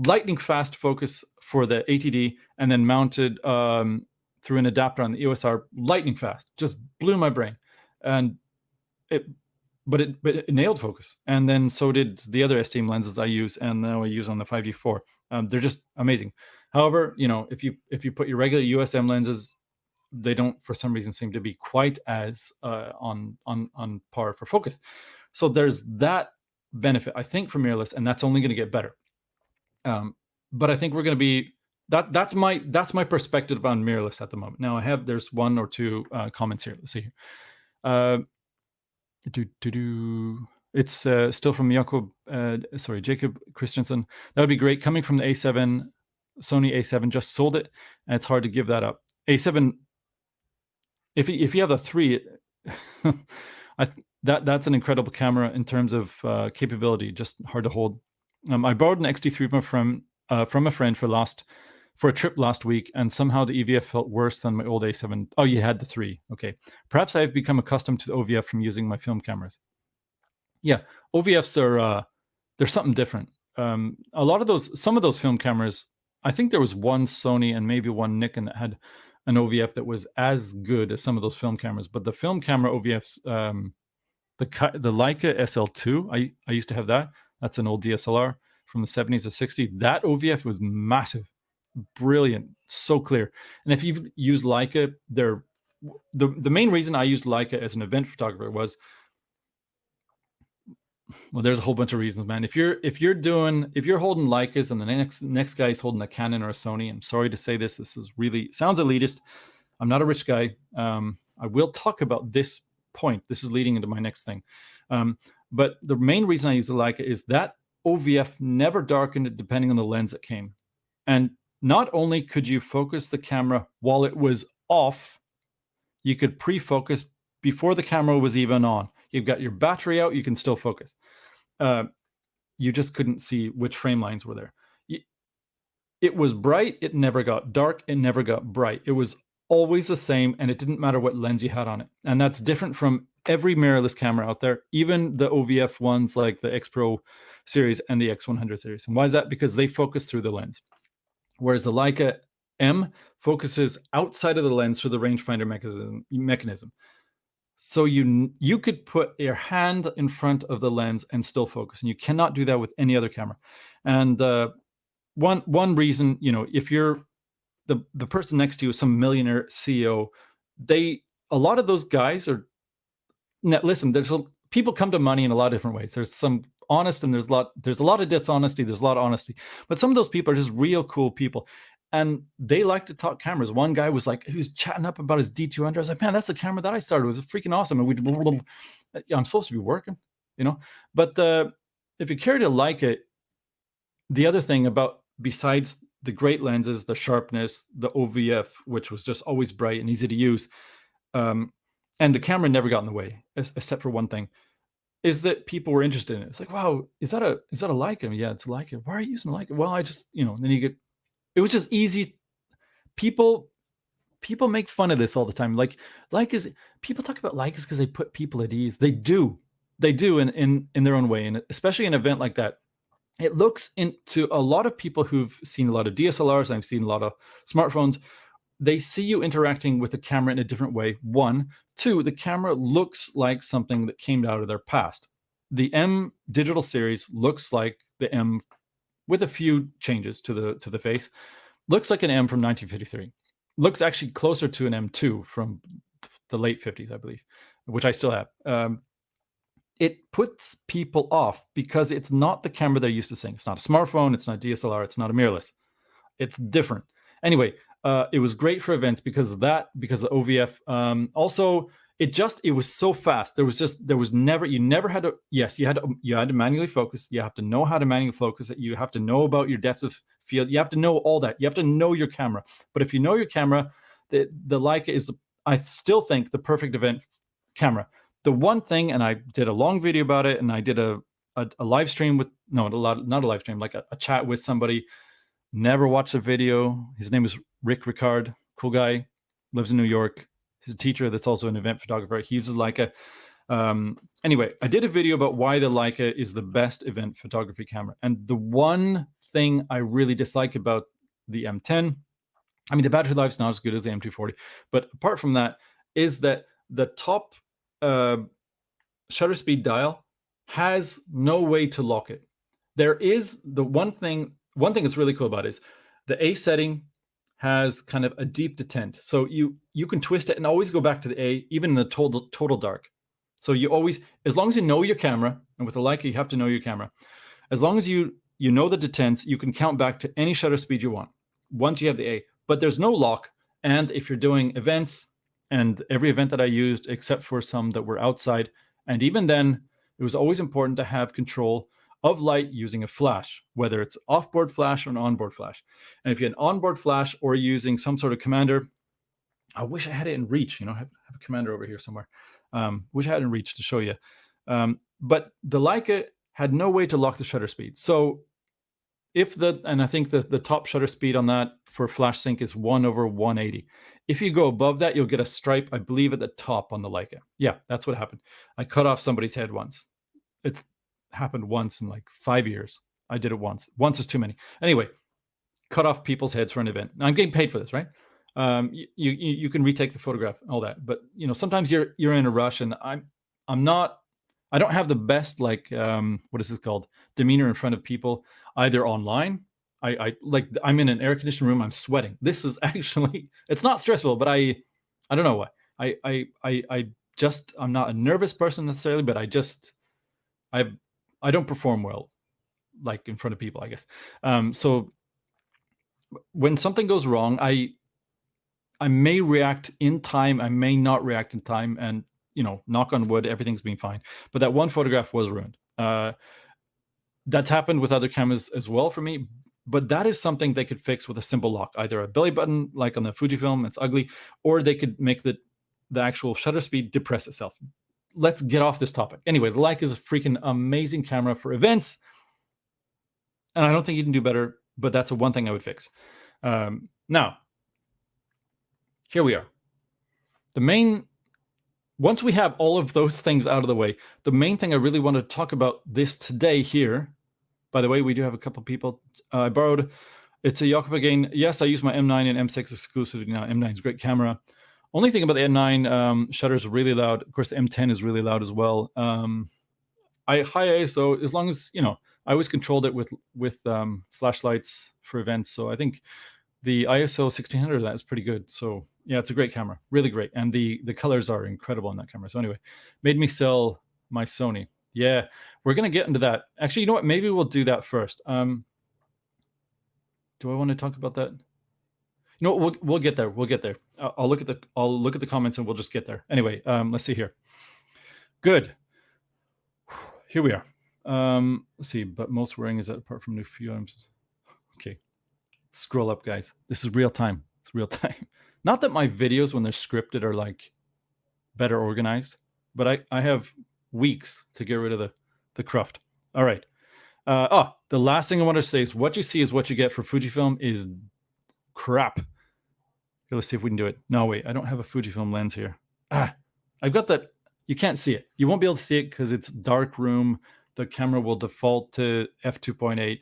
lightning fast focus for the ATD, and then mounted through an adapter on the EOS R, lightning fast. Just blew my brain. And it nailed focus. And then so did the other STM lenses I use, and now I use on the 5D4. They're just amazing. However, if you put your regular USM lenses, they don't, for some reason, seem to be quite as on par for focus. So there's that benefit, I think, for mirrorless, and that's only going to get better. But I think we're going to be that's my perspective on mirrorless at the moment. Now there's one or two comments here. Let's see here. It's still from Jacob Christensen. That would be great. Coming from the A7, Sony A7 just sold it, and it's hard to give that up. A7, if you have a 3, that's an incredible camera in terms of capability. Just hard to hold. I borrowed an XT3 from a friend for a trip last week, and somehow the EVF felt worse than my old A7. Oh, you had the 3. Okay. Perhaps I have become accustomed to the OVF from using my film cameras. Yeah, OVFs are they're something different. A lot of some of those film cameras, I think there was one Sony and maybe one Nikon that had an OVF that was as good as some of those film cameras. But the film camera OVFs, the Leica SL2, I used to have that. That's an old DSLR from the 70s or 60s. That OVF was massive, brilliant, so clear. And if you've used Leica, the main reason I used Leica as an event photographer was, well, there's a whole bunch of reasons, man. If you're holding Leicas and the next guy's holding a Canon or a Sony, I'm sorry to say this is really sounds elitist. I'm not a rich guy. I will talk about this point. This is leading into my next thing. But the main reason I use the Leica is that OVF never darkened depending on the lens that came. And not only could you focus the camera while it was off, you could pre-focus before the camera was even on. You've got your battery out, you can still focus. You just couldn't see which frame lines were there. It was bright, it never got dark, it never got bright. It was always the same, and it didn't matter what lens you had on it. And that's different from every mirrorless camera out there, even the OVF ones like the X Pro series and the X100 series. And why is that? Because they focus through the lens. Whereas the Leica M focuses outside of the lens through the rangefinder mechanism. So you could put your hand in front of the lens and still focus, and you cannot do that with any other camera. And one reason, if you're the person next to you is some millionaire CEO, a lot of those guys are. Listen, people come to money in a lot of different ways. There's some honest, and there's a lot of dishonesty. There's a lot of honesty, but some of those people are just real cool people. And they like to talk cameras. One guy was chatting up about his D200. I was like, man, that's the camera that I started with. It was freaking awesome. And I'm supposed to be working, But if you care to like it, the other thing about, besides the great lenses, the sharpness, the OVF, which was just always bright and easy to use, and the camera never got in the way, except for one thing, is that people were interested in it. It's like, wow, is that a Leica? Yeah, it's a Leica. Why are you using a Leica? Well, I just, then you get. It was just easy. People make fun of this all the time. Leicas, people talk about Leicas because they put people at ease. They do in their own way, and especially in an event like that. It looks into a lot of people who've seen a lot of DSLRs. I've seen a lot of smartphones. They see you interacting with the camera in a different way. 1, 2, the camera looks like something that came out of their past. The M digital series looks like the M with a few changes to the face. Looks like an M from 1953. Looks actually closer to an M2 from the late 50s, I believe, which I still have. It puts people off because it's not the camera they're used to seeing. It's not a smartphone. It's not DSLR. It's not a mirrorless. It's different. Anyway, it was great for events because of the OVF. Also, it was so fast. You never had to. Yes, you had to manually focus. You have to know how to manually focus it. You have to know about your depth of field. You have to know all that. You have to know your camera. But if you know your camera, the Leica is, I still think, the perfect event camera. The one thing, and I did a long video about it, and I did a live stream with not a live stream, like a chat with somebody. Never watched the video. His name is Rick Ricard, cool guy, lives in New York. He's a teacher that's also an event photographer. He uses Leica. Anyway, I did a video about why the Leica is the best event photography camera. And the one thing I really dislike about the M10, I mean, the battery life's not as good as the M240, but apart from that, is that the top shutter speed dial has no way to lock it. There is the one thing that's really cool about it is the A setting has kind of a deep detent. So you can twist it and always go back to the A, even in the total dark. So you always, as long as you know your camera, and with the Leica, you have to know your camera. As long as you know the detents, you can count back to any shutter speed you want once you have the A. But there's no lock. And if you're doing events, and every event that I used, except for some that were outside, and even then, it was always important to have control of light using a flash, whether it's off-board flash or an onboard flash. And if you had an onboard flash or using some sort of commander, I wish I had it in reach. I have a commander over here somewhere. Wish I had it in reach to show you. But the Leica had no way to lock the shutter speed. So and I think the top shutter speed on that for flash sync is 1/180. If you go above that, you'll get a stripe, I believe, at the top on the Leica. Yeah, that's what happened. I cut off somebody's head once. It's happened once in like 5 years. I did it once. Once is too many. Anyway, cut off people's heads for an event. Now, I'm getting paid for this, right? You can retake the photograph, all that, but sometimes you're in a rush, and I'm not. I don't have the best what is this called, demeanor in front of people, either online. I'm in an air conditioned room. I'm sweating. This is actually, it's not stressful, but I don't know why. I'm not a nervous person necessarily, but I don't perform well, like in front of people, I guess. So when something goes wrong, I may react in time. I may not react in time, and knock on wood, everything's been fine. But that one photograph was ruined. That's happened with other cameras as well for me. But that is something they could fix with a simple lock, either a belly button, like on the Fujifilm, it's ugly, or they could make the actual shutter speed depress itself. Let's get off this topic. Anyway, the Leica is a freaking amazing camera for events, and I don't think you can do better, but that's the one thing I would fix. Now, here we are. Once we have all of those things out of the way, the main thing I really want to talk about this today here. By the way, we do have a couple people. I borrowed, it's a Jakob again. Yes, I use my M9 and M6 exclusively now. M9 is a great camera. Only thing about the M9 shutter is really loud. Of course, the M10 is really loud as well. High ISO, as long as, I always controlled it with flashlights for events. So I think the ISO 1600 of that is pretty good. So yeah, it's a great camera, really great. And the colors are incredible on that camera. So anyway, made me sell my Sony. Yeah, we're going to get into that. Actually, you know what? Maybe we'll do that first. Do I want to talk about that? We'll get there. We'll get there. I'll look at the comments and we'll just get there. Anyway, let's see here. Good. Here we are. Let's see. But most wearing is that apart from new few items. Okay. Scroll up, guys. This is real time. It's real time. Not that my videos, when they're scripted, are like better organized, but I have weeks to get rid of the cruft. All right. The last thing I want to say is what you see is what you get for Fujifilm is crap. Okay, let's see if we can do it. No, wait, I don't have a Fujifilm lens here. I've got that. You can't see it. You won't be able to see it because it's dark room. The camera will default to f2.8.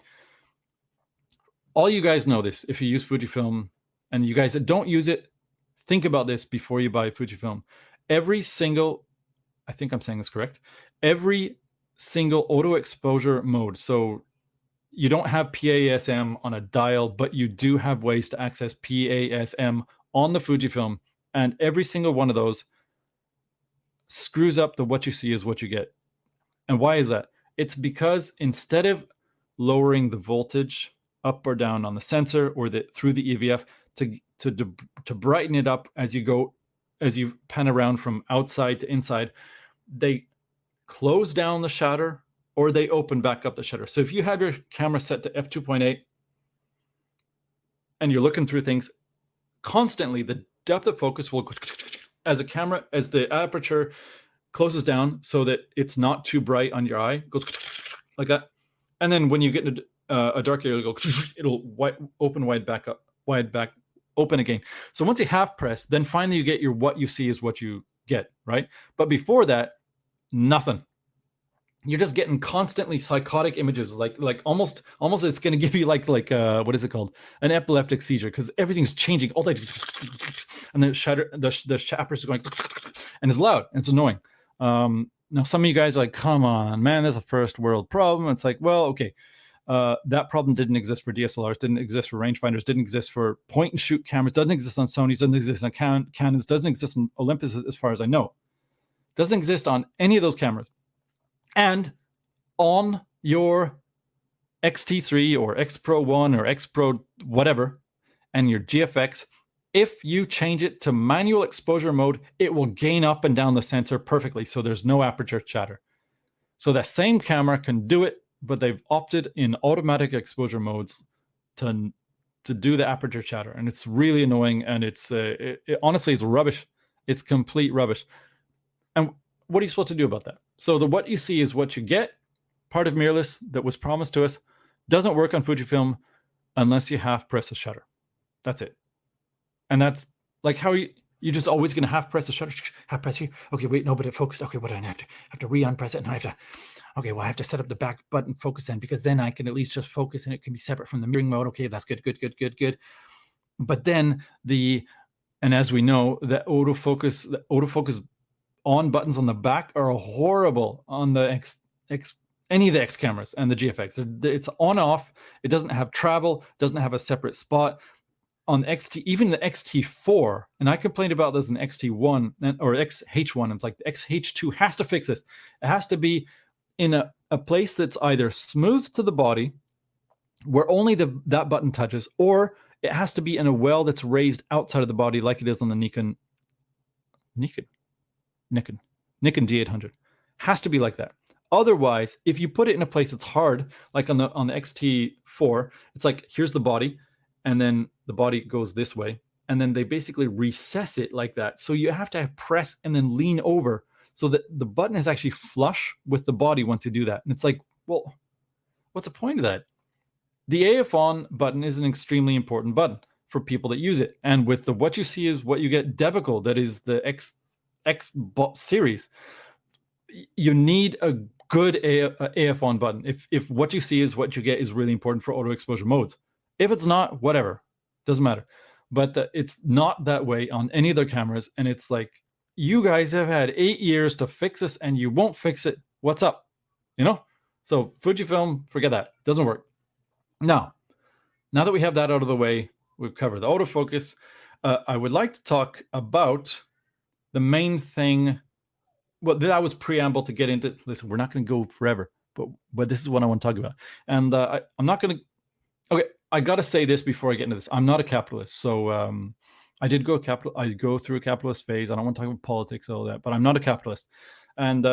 All you guys know this. If you use Fujifilm, and you guys that don't use it, think about this before you buy Fujifilm. Every single, I think I'm saying this correct, every single auto exposure mode. So you don't have PASM on a dial, but you do have ways to access PASM on the Fujifilm. And every single one of those screws up the what you see is what you get. And why is that? It's because instead of lowering the voltage up or down on the sensor or through the EVF to brighten it up as you pan around from outside to inside, they close down the shutter or they open back up the shutter. So if you have your camera set to f2.8 and you're looking through things constantly, the depth of focus will, as the aperture closes down so that it's not too bright on your eye, goes like that. And then when you get into a dark area, it'll wide back open again. So once you have press, then finally you get your what you see is what you get, right? But before that, nothing. You're just getting constantly psychotic images, like almost it's going to give you like what is it called, an epileptic seizure, because everything's changing all day, and the chappers are going, and it's loud and it's annoying. Now some of you guys are like, come on, man, that's a first world problem. It's like, well, okay, that problem didn't exist for DSLRs, didn't exist for rangefinders, didn't exist for point and shoot cameras, doesn't exist on Sony's, doesn't exist on Canons, doesn't exist on Olympus as far as I know. Doesn't exist on any of those cameras. And on your X-T3 or X Pro 1 or X Pro whatever, and your GFX, if you change it to manual exposure mode, it will gain up and down the sensor perfectly, so there's no aperture chatter. So that same camera can do it, but they've opted in automatic exposure modes to do the aperture chatter, and it's really annoying, and honestly, it's rubbish. It's complete rubbish. And what are you supposed to do about that? So what you see is what you get, part of Mirrorless that was promised to us, Doesn't work on Fujifilm unless you half press a shutter. That's it. And that's like how you're just always going to half press the shutter, half press here. Okay, wait, no, but it focused. Okay, what do I have to re-unpress it? And I have to, okay, well, I have to set up the back button focus then, because then I can at least just focus and it can be separate from the mirroring mode. Okay, that's good. But then and as we know, the autofocus on buttons on the back are horrible on the any of the X cameras and the GFX. It's on off. It doesn't have travel, doesn't have a separate spot. On XT, even the XT4, and I complained about this in XT1 or XH1. I'm like, the XH2 has to fix this. It has to be in a place that's either smooth to the body, where only that button touches, or it has to be in a well that's raised outside of the body, like it is on the Nikon D800. Has to be like that. Otherwise, if you put it in a place that's hard, like on the XT4, it's like, here's the body, and then the body goes this way, and then they basically recess it like that. So you have to press and then lean over so that the button is actually flush with the body once you do that. And it's like, well, what's the point of that? The AF on button is an extremely important button for people that use it. And with the what you see is what you get debacle, that is the X series, you need a good AF on button. If what you see is what you get is really important for auto exposure modes. If it's not, whatever, doesn't matter. But it's not that way on any of their cameras. And it's like, you guys have had 8 years to fix this and you won't fix it. What's up? So Fujifilm, forget that. Doesn't work. Now that we have that out of the way, we've covered the autofocus. I would like to talk about the main thing. Well, that was preamble to get into. Listen, we're not going to go forever, but this is what I want to talk about. And I'm not going to. Okay, I got to say this before I get into this. I'm not a capitalist, so I go through a capitalist phase. I don't want to talk about politics, all that, but I'm not a capitalist. And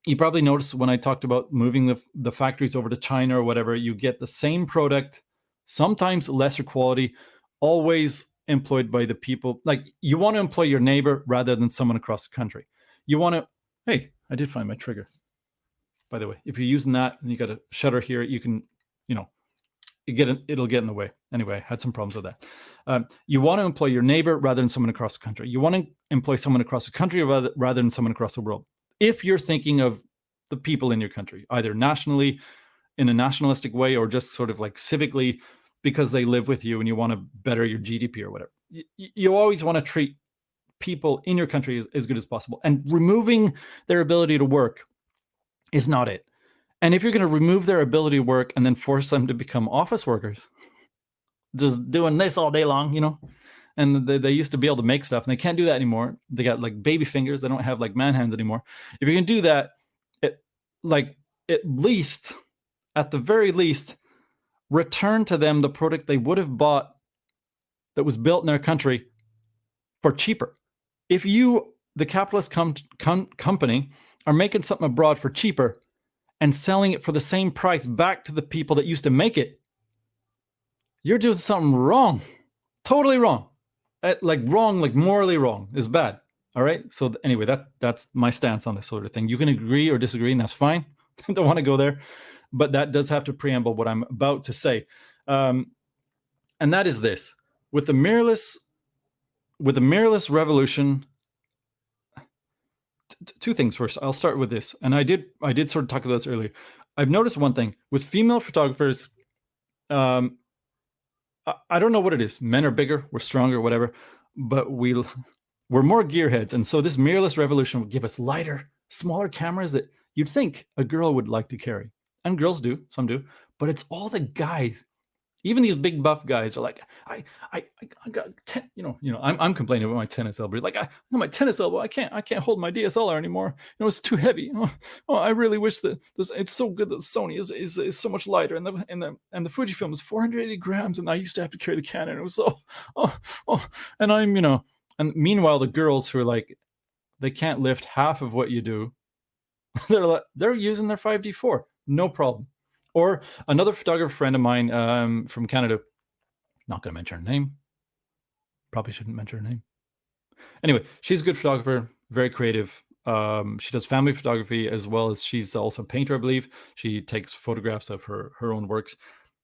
you probably noticed when I talked about moving the factories over to China or whatever, you get the same product, sometimes lesser quality, always employed by the people. Like, you want to employ your neighbor rather than someone across the country. You want to, hey, I did find my trigger, by the way. If you're using that and you got a shutter here, you can, it'll get in the way. Anyway, I had some problems with that. You want to employ your neighbor rather than someone across the country. You want to employ someone across the country rather than someone across the world. If you're thinking of the people in your country, either nationally, in a nationalistic way, or just sort of like civically, because they live with you and you want to better your GDP or whatever, you always want to treat people in your country as good as possible. And removing their ability to work is not it. And if you're going to remove their ability to work and then force them to become office workers, just doing this all day long, and they used to be able to make stuff and they can't do that anymore. They got like baby fingers. They don't have like man hands anymore. If you can do that, at the very least, return to them the product they would have bought that was built in their country for cheaper. If you, the capitalist company, are making something abroad for cheaper and selling it for the same price back to the people that used to make it, you're doing something wrong. Totally wrong. Wrong, like morally wrong is bad. All right. So anyway, that's my stance on this sort of thing. You can agree or disagree, and that's fine. Don't want to go there, but that does have to preamble what I'm about to say. And that is this: with the mirrorless revolution. Two things first. I'll start with this, and I did sort of talk about this earlier. I've noticed one thing with female photographers. I don't know what it is. Men are bigger, we're stronger, whatever, but we're more gearheads. And so this mirrorless revolution would give us lighter, smaller cameras that you'd think a girl would like to carry. And girls do, some do, but it's all the guys. Even these big buff guys are like, I got 10, I'm complaining about my tennis elbow. Like, my tennis elbow, I can't hold my DSLR anymore. It's too heavy. Oh, I really wish that it's so good that Sony is so much lighter, and the Fujifilm is 480 grams, and I used to have to carry the Canon. It was so, and I'm, and meanwhile the girls who are like, they can't lift half of what you do. they're using their 5D4, no problem. Or another photographer friend of mine from Canada, not going to mention her name. Probably shouldn't mention her name. Anyway, she's a good photographer, very creative. She does family photography as well as she's also a painter, I believe. She takes photographs of her own works.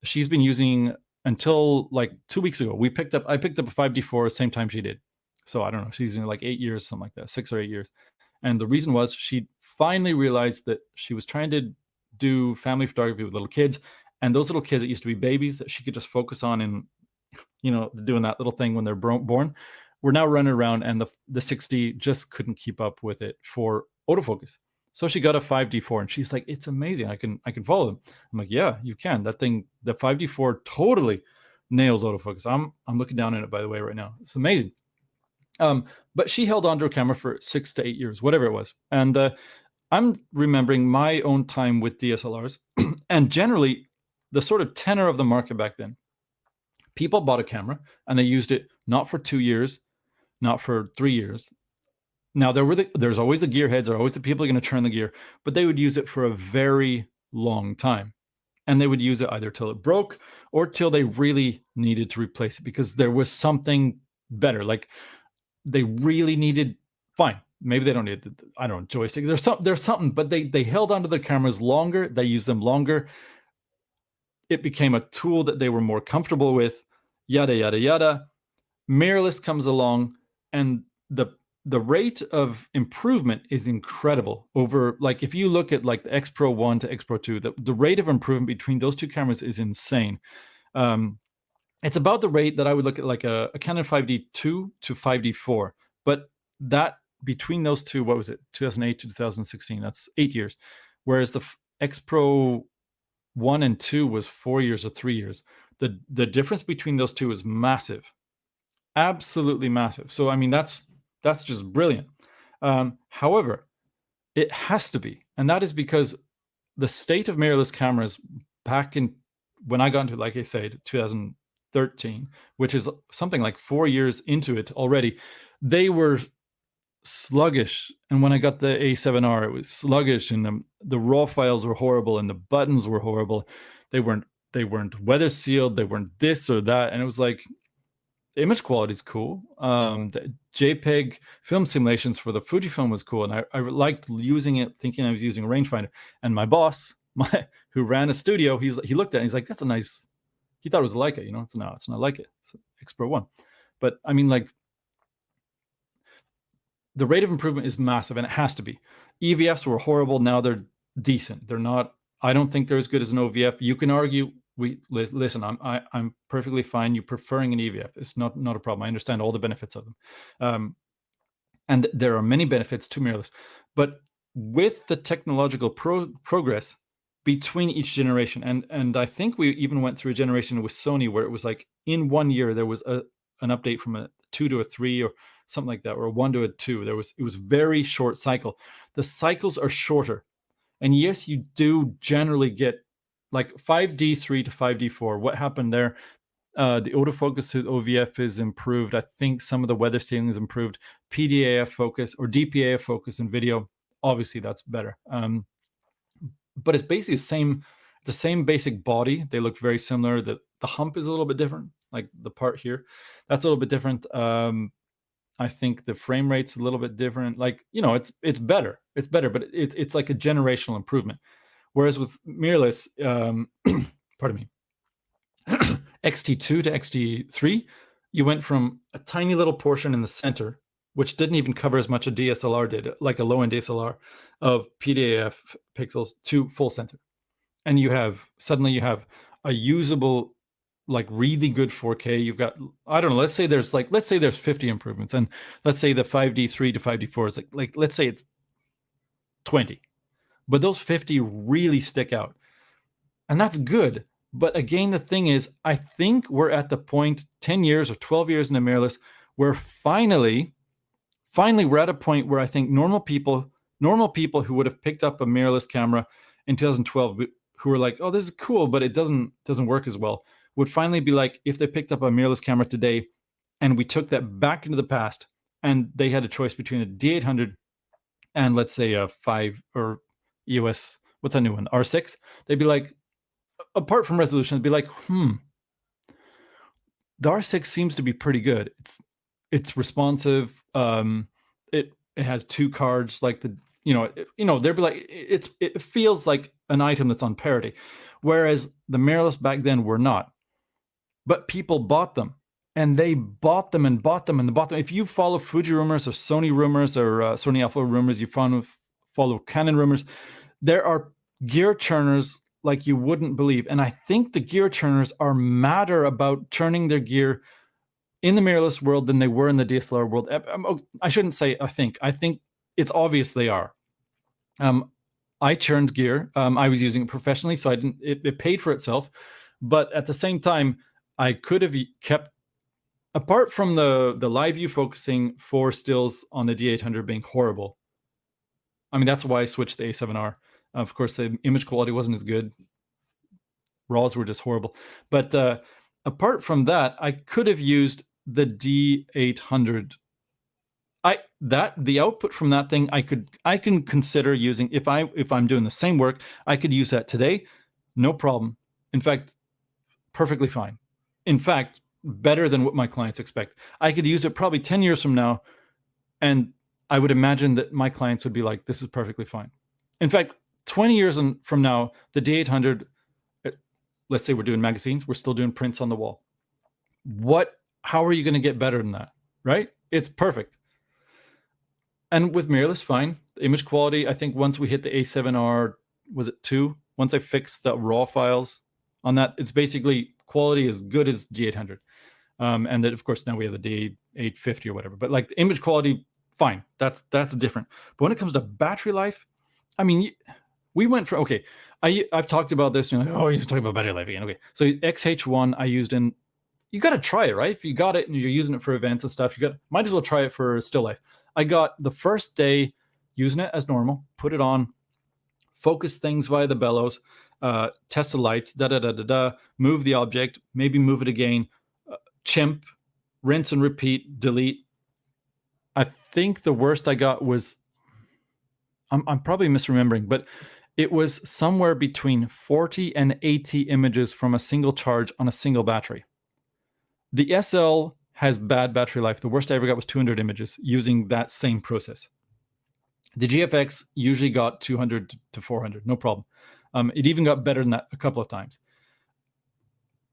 She's been using until like 2 weeks ago. I picked up a 5D4 same time she did. So I don't know. She's using like 8 years, something like that, 6 or 8 years. And the reason was she finally realized that she was trying to do family photography with little kids, and those little kids that used to be babies that she could just focus on and doing that little thing when they're born, we're now running around, and the 60 just couldn't keep up with it for autofocus. So she got a 5D4, and she's like, "It's amazing. I can follow them." I'm like, "Yeah, you can. That thing, the 5D4, totally nails autofocus." I'm looking down at it, by the way, right now. It's amazing. But she held on to her camera for 6 to 8 years, whatever it was, and I'm remembering my own time with DSLRs, and generally, the sort of tenor of the market back then, people bought a camera and they used it not for 2 years, not for 3 years. Now there's always the gearheads, there are always the people who are going to turn the gear, but they would use it for a very long time. And they would use it either till it broke or till they really needed to replace it because there was something better. Like they really needed, fine, maybe they don't need I don't know, joystick. There's something, but they held onto their cameras longer, they used them longer. It became a tool that they were more comfortable with, yada yada yada. Mirrorless comes along, and the rate of improvement is incredible. Over, like, if you look at like the X Pro 1 to X Pro 2, the rate of improvement between those two cameras is insane. It's about the rate that I would look at like a Canon 5D2 to 5D4, but that between those two, what was it, 2008 to 2016? That's 8 years. Whereas the X Pro 1 and 2 was 4 years or 3 years. The difference between those two is massive, absolutely massive. So I mean, that's just brilliant. However, it has to be, and that is because the state of mirrorless cameras back in when I got into, like I said, 2013, which is something like 4 years into it already, they were sluggish. And when I got the A7R, it was sluggish, and the raw files were horrible, and the buttons were horrible. They weren't weather sealed. They weren't this or that, and it was like, the image quality is cool. The JPEG film simulations for the Fujifilm was cool, and I liked using it, thinking I was using a rangefinder. And my boss, who ran a studio, he looked at it, and he's like, "That's a nice." He thought it was a Leica, It's not Leica. It's an X Pro 1. But I mean, like, the rate of improvement is massive, and it has to be. EVFs were horrible. Now they're decent. They're not. I don't think they're as good as an OVF. You can argue. Listen. I'm perfectly fine. You preferring an EVF. It's not a problem. I understand all the benefits of them, and there are many benefits to mirrorless. But with the technological progress between each generation, and I think we even went through a generation with Sony where it was like in 1 year there was an update from a 2 to a 3 or something like that, or a 1 to a 2. It was very short cycle. The cycles are shorter, and yes, you do generally get like 5D3 to 5D4. What happened there? The autofocus to OVF is improved. I think some of the weather sealing is improved. PDAF focus or DPAF focus in video, obviously that's better. But it's basically the same basic body. They look very similar. The hump is a little bit different, like the part here, that's a little bit different. I think the frame rate's a little bit different. Like, it's better. It's better, but it's like a generational improvement. Whereas with mirrorless, pardon me, XT2 to XT3, you went from a tiny little portion in the center, which didn't even cover as much a DSLR did, like a low-end DSLR, of PDAF pixels, to full center. And suddenly you have a usable, like, really good 4K. You've got, I don't know, let's say there's 50 improvements, and let's say the 5D3 to 5D4 is like let's say it's 20, but those 50 really stick out, and that's good. But again, the thing is, I think we're at the point 10 years or 12 years in the mirrorless where finally we're at a point where I think normal people who would have picked up a mirrorless camera in 2012, who were like, "Oh, this is cool, but it doesn't work as well," would finally be like, if they picked up a mirrorless camera today and we took that back into the past and they had a choice between a D800 and, let's say, a 5 or EOS, what's that new one, R6, they'd be like, apart from resolution, they'd be like, the R6 seems to be pretty good. It's responsive. it has 2 cards, like they'd be like, it feels like an item that's on parity, whereas the mirrorless back then were not. But people bought them, and they bought them and bought them and bought them. If you follow Fuji rumors or Sony rumors or Sony Alpha rumors, you follow Canon rumors, there are gear churners like you wouldn't believe. And I think the gear churners are madder about churning their gear in the mirrorless world than they were in the DSLR world. I shouldn't say I think. I think it's obvious they are. I churned gear. I was using it professionally, so it paid for itself. But at the same time, I could have kept, apart from the live view focusing for stills on the D800 being horrible. I mean, that's why I switched to A7R. Of course, the image quality wasn't as good. RAWs were just horrible. But apart from that, I could have used the D800. The output from that thing, I can consider using, if I'm doing the same work, I could use that today, no problem. In fact, perfectly fine. In fact, better than what my clients expect. I could use it probably 10 years from now, and I would imagine that my clients would be like, this is perfectly fine. In fact, 20 years from now, the D800, let's say we're doing magazines, we're still doing prints on the wall. How are you going to get better than that, right? It's perfect. And with mirrorless, fine. The image quality, I think once we hit the A7R, was it 2? Once I fixed the RAW files on that, it's basically quality as good as D800. And then, of course, now we have the D850 or whatever. But like the image quality, fine. That's different. But when it comes to battery life, I mean, we went from, okay, I've talked about this. You're like, oh, you're talking about battery life again. Okay, so XH1 I used in, you got to try it, right? If you got it and you're using it for events and stuff, might as well try it for still life. I got the first day using it as normal, put it on, focus things via the bellows, test the lights, move the object, maybe move it again, chimp, rinse and repeat, delete. I think the worst I got was, I'm probably misremembering, but it was somewhere between 40 and 80 images from a single charge on a single battery. The SL has bad battery life. The worst I ever got was 200 images using that same process. The GFX usually got 200 to 400, no problem. It even got better than that a couple of times.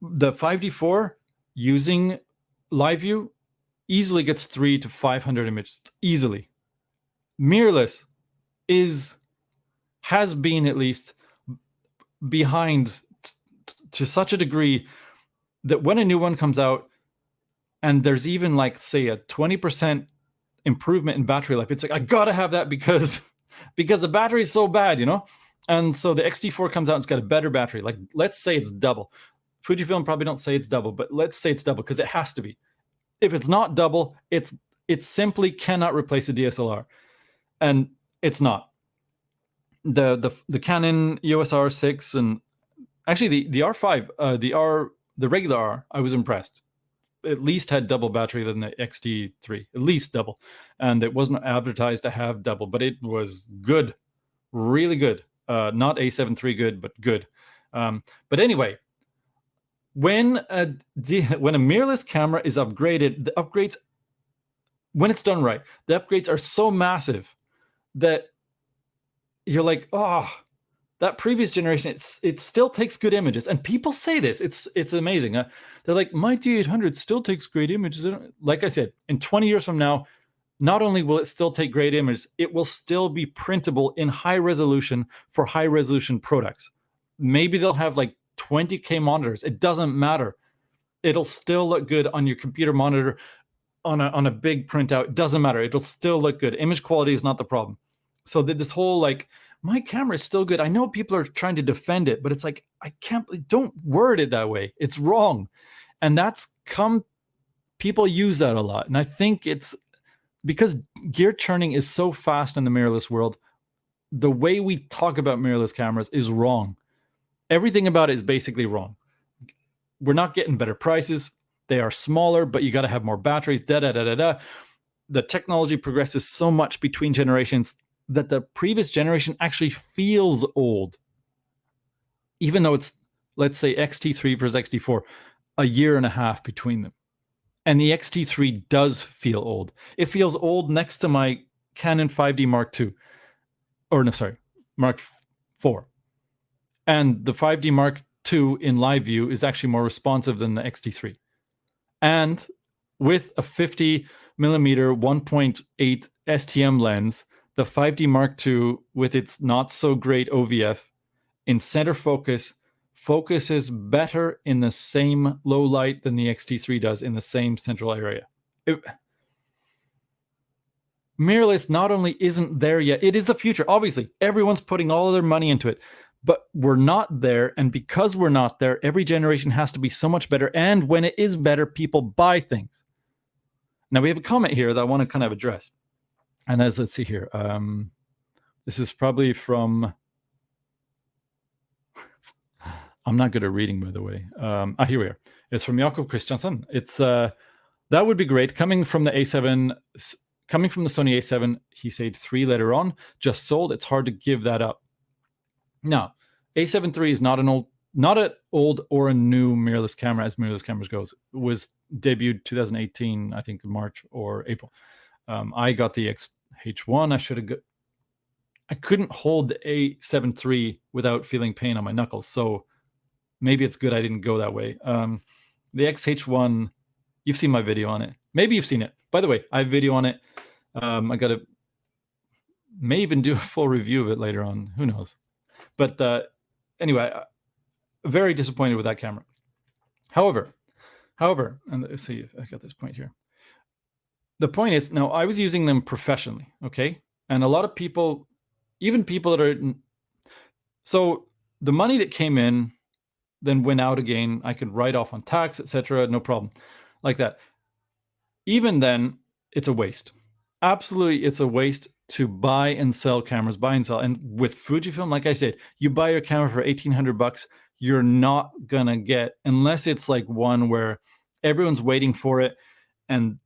The 5D4 using live view easily gets 300 to 500 images, easily. Mirrorless has been at least behind to such a degree that when a new one comes out and there's even like, say, a 20% improvement in battery life, it's like, I gotta have that because the battery is so bad, you know? And so the XT4 comes out and it's got a better battery. Like, let's say it's double. Fujifilm probably don't say it's double, but let's say it's double because it has to be. If it's not double, it simply cannot replace a DSLR. And it's not. The Canon EOS R6 and actually the R5, the regular R, I was impressed. At least had double battery than the XT3, at least double. And it wasn't advertised to have double, but it was good, really good. Not A7 III good, but good. But anyway, when a mirrorless camera is upgraded, the upgrades, when it's done right, the upgrades are so massive that you're like, oh, that previous generation, it still takes good images. And people say this, it's amazing. They're like, my D800 still takes great images. Like I said, in 20 years from now, not only will it still take great images, it will still be printable in high resolution for high resolution products. Maybe they'll have like 20K monitors. It doesn't matter. It'll still look good on your computer monitor on a big printout. It doesn't matter. It'll still look good. Image quality is not the problem. So this whole like, my camera is still good. I know people are trying to defend it, but it's like, don't word it that way. It's wrong. And people use that a lot. And I think it's because gear churning is so fast in the mirrorless world. The way we talk about mirrorless cameras is wrong. Everything about it is basically wrong. We're not getting better prices. They are smaller, but you got to have more batteries. The technology progresses so much between generations that the previous generation actually feels old. Even though it's, let's say, XT3 versus XT4, a year and a half between them. And the XT3 does feel old. It feels old next to my Canon 5D Mark II, or no, sorry, Mark IV. And the 5D Mark II in live view is actually more responsive than the XT3. And with a 50 millimeter 1.8 STM lens, the 5D Mark II with its not so great OVF in center focus focuses better in the same low light than the XT3 does in the same central area. Mirrorless not only isn't there yet, it is the future. Obviously, everyone's putting all of their money into it, but we're not there. And because we're not there, every generation has to be so much better. And when it is better, people buy things. Now, we have a comment here that I want to kind of address. And let's see here. This is probably from... I'm not good at reading, by the way. Here we are. It's from Jakob Christiansen. It's that would be great. Coming from the Sony A7, he said 3 later on, just sold. It's hard to give that up. Now, A7 III is not an old or a new mirrorless camera as mirrorless cameras goes. It was debuted 2018, I think March or April. I got the XH1. I couldn't hold the A7 III without feeling pain on my knuckles. So maybe it's good I didn't go that way. The XH1, you've seen my video on it. Maybe you've seen it. By the way, I have video on it. I may even do a full review of it later on. Who knows? But anyway, very disappointed with that camera. However, and let's see if I got this point here. The point is, now I was using them professionally, okay? And a lot of people, even people that are... So the money that came in then went out again. I could write off on tax, etc. No problem. Like that. Even then, it's a waste. Absolutely, it's a waste to buy and sell cameras, buy and sell. And with Fujifilm, like I said, you buy your camera for $1,800, you're not gonna get, unless it's like one where everyone's waiting for it and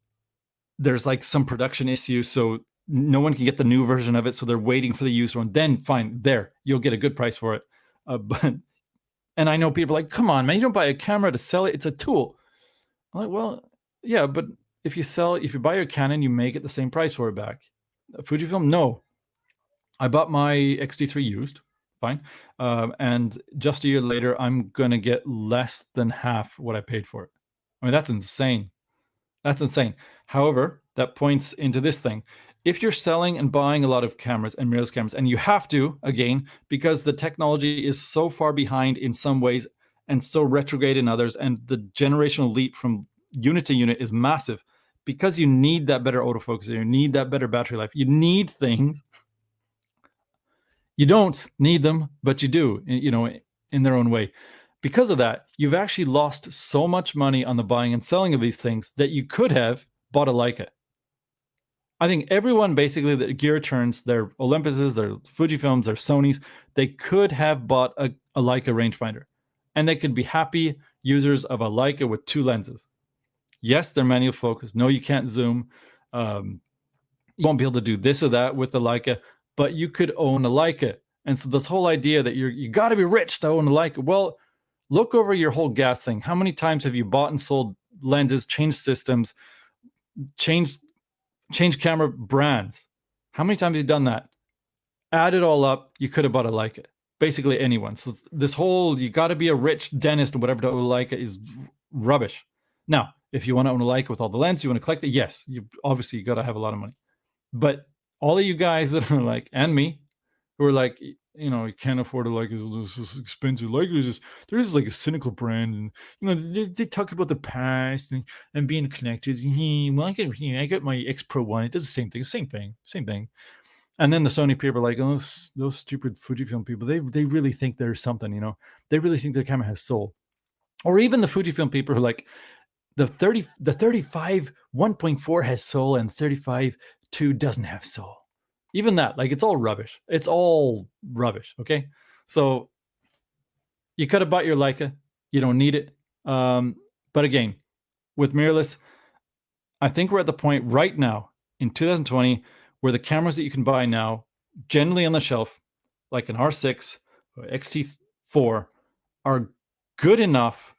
there's like some production issue, so no one can get the new version of it, so they're waiting for the used one. Then fine, there, you'll get a good price for it. And I know people are like, come on, man, you don't buy a camera to sell it, it's a tool. I'm like, well, yeah, but if you buy your Canon, you may get the same price for it back. Fujifilm, no. I bought my X-T3 used, fine. And just a year later, I'm going to get less than half what I paid for it. I mean, that's insane. That's insane. However, that points into this thing. If you're selling and buying a lot of cameras and mirrorless cameras, and you have to, again, because the technology is so far behind in some ways and so retrograde in others, and the generational leap from unit to unit is massive, because you need that better autofocus, you need that better battery life, you need things. You don't need them, but you do, in their own way. Because of that, you've actually lost so much money on the buying and selling of these things that you could have bought a Leica. I think everyone basically that gear returns, their Olympuses, their Fujifilms, their Sonys, they could have bought a Leica rangefinder, and they could be happy users of a Leica with 2 lenses. Yes, they're manual focus. No, you can't zoom. You won't be able to do this or that with the Leica, but you could own a Leica. And so this whole idea that you got to be rich to own a Leica. Well, look over your whole gas thing. How many times have you bought and sold lenses, changed systems, changed camera brands? How many times have you done that? Add it all up, you could have bought a Leica. Basically anyone. So this whole, you got to be a rich dentist or whatever to own a Leica is rubbish. Now, if you want to own a Leica with all the lenses, you want to collect it, yes, you got to have a lot of money. But all of you guys that are like, and me, who are like, you can't afford a Leica, this expensive Leica, they're just like a cynical brand, and they talk about the past and being connected. Well, I got my X Pro 1, it does the same thing. And then the Sony people are like, oh, those stupid Fujifilm people, they really think they're something, they really think their camera has soul. Or even the Fujifilm people who are like, the 35 1.4 has soul and 35 2 doesn't have soul. Even that, like, it's all rubbish. It's all rubbish, okay? So you could have bought your Leica. You don't need it. But again, with mirrorless, I think we're at the point right now in 2020 where the cameras that you can buy now, generally on the shelf, like an R6 or XT4, are good enough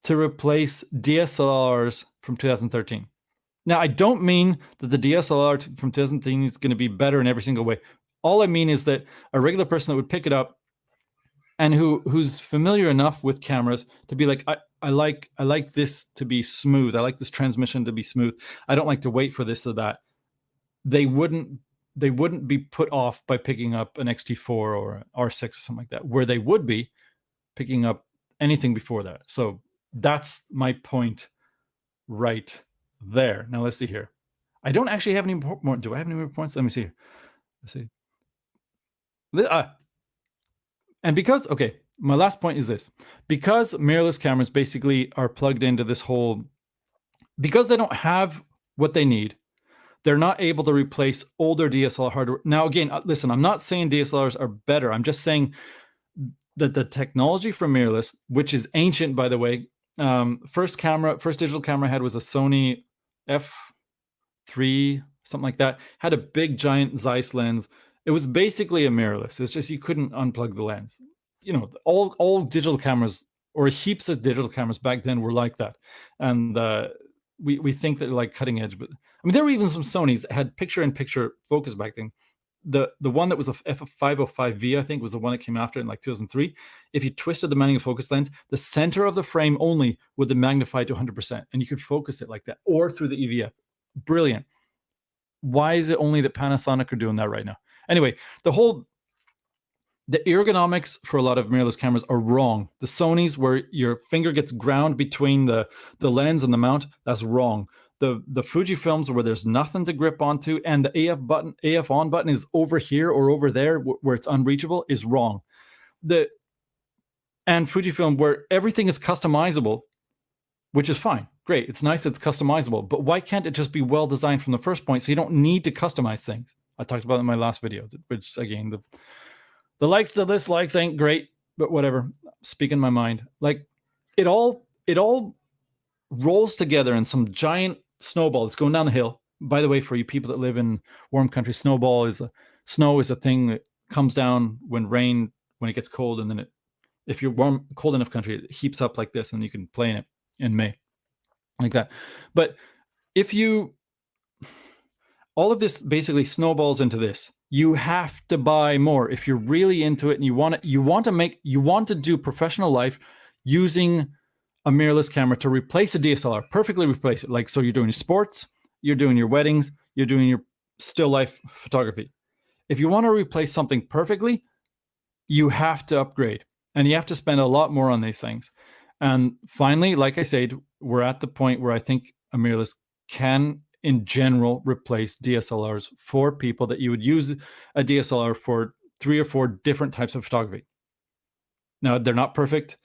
to replace DSLRs from 2013. Now, I don't mean that the DSLR from 2010 is going to be better in every single way. All I mean is that a regular person that would pick it up and who's familiar enough with cameras to be like, I like this to be smooth. I like this transmission to be smooth. I don't like to wait for this or that. They wouldn't be put off by picking up an XT4 or an R6 or something like that, where they would be picking up anything before that. So that's my point right there. Now let's see here. I don't actually have any more. Do I have any more points? Let me see. Let's see. And because, okay, my last point is this. Because mirrorless cameras basically are plugged into this whole, because they don't have what they need, they're not able to replace older DSLR hardware. Now, again, listen, I'm not saying DSLRs are better. I'm just saying that the technology for mirrorless, which is ancient, by the way, first digital camera I had was a Sony F3, something like that. Had a big giant Zeiss lens. It was basically a mirrorless. It's just you couldn't unplug the lens. You know, all digital cameras, or heaps of digital cameras back then, were like that. And we think that they're like cutting edge, but I mean, there were even some Sonys that had picture-in-picture focus back then. The one that was a F505V, I think, was the one that came after in like 2003. If you twisted the mounting of focus lens, the center of the frame only would be magnified to 100%, and you could focus it like that, or through the EVF. Brilliant. Why is it only that Panasonic are doing that right now? Anyway, the ergonomics for a lot of mirrorless cameras are wrong. The Sonys, where your finger gets ground between the lens and the mount, that's wrong. The Fujifilms, where there's nothing to grip onto, and the AF on button is over here or over there where it's unreachable, is wrong. And Fujifilm, where everything is customizable, which is fine. Great. It's nice that it's customizable, but why can't it just be well designed from the first point so you don't need to customize things? I talked about it in my last video, which, again, the likes to dislikes ain't great, but whatever. Speaking my mind. Like, it all rolls together in some giant snowball that's going down the hill. By the way, for you people that live in warm country, snow is a thing that comes down when it gets cold, and then if you're cold enough country, it heaps up like this, and you can play in it in May, like that. But all of this basically snowballs into this. You have to buy more if you're really into it, and you want to do professional life using a mirrorless camera to replace a DSLR, perfectly replace it. Like, so you're doing your sports, you're doing your weddings, you're doing your still life photography. If you want to replace something perfectly, you have to upgrade, and you have to spend a lot more on these things. And finally, like I said, we're at the point where I think a mirrorless can, in general, replace DSLRs for people that you would use a DSLR for 3 or 4 different types of photography. Now, they're not perfect.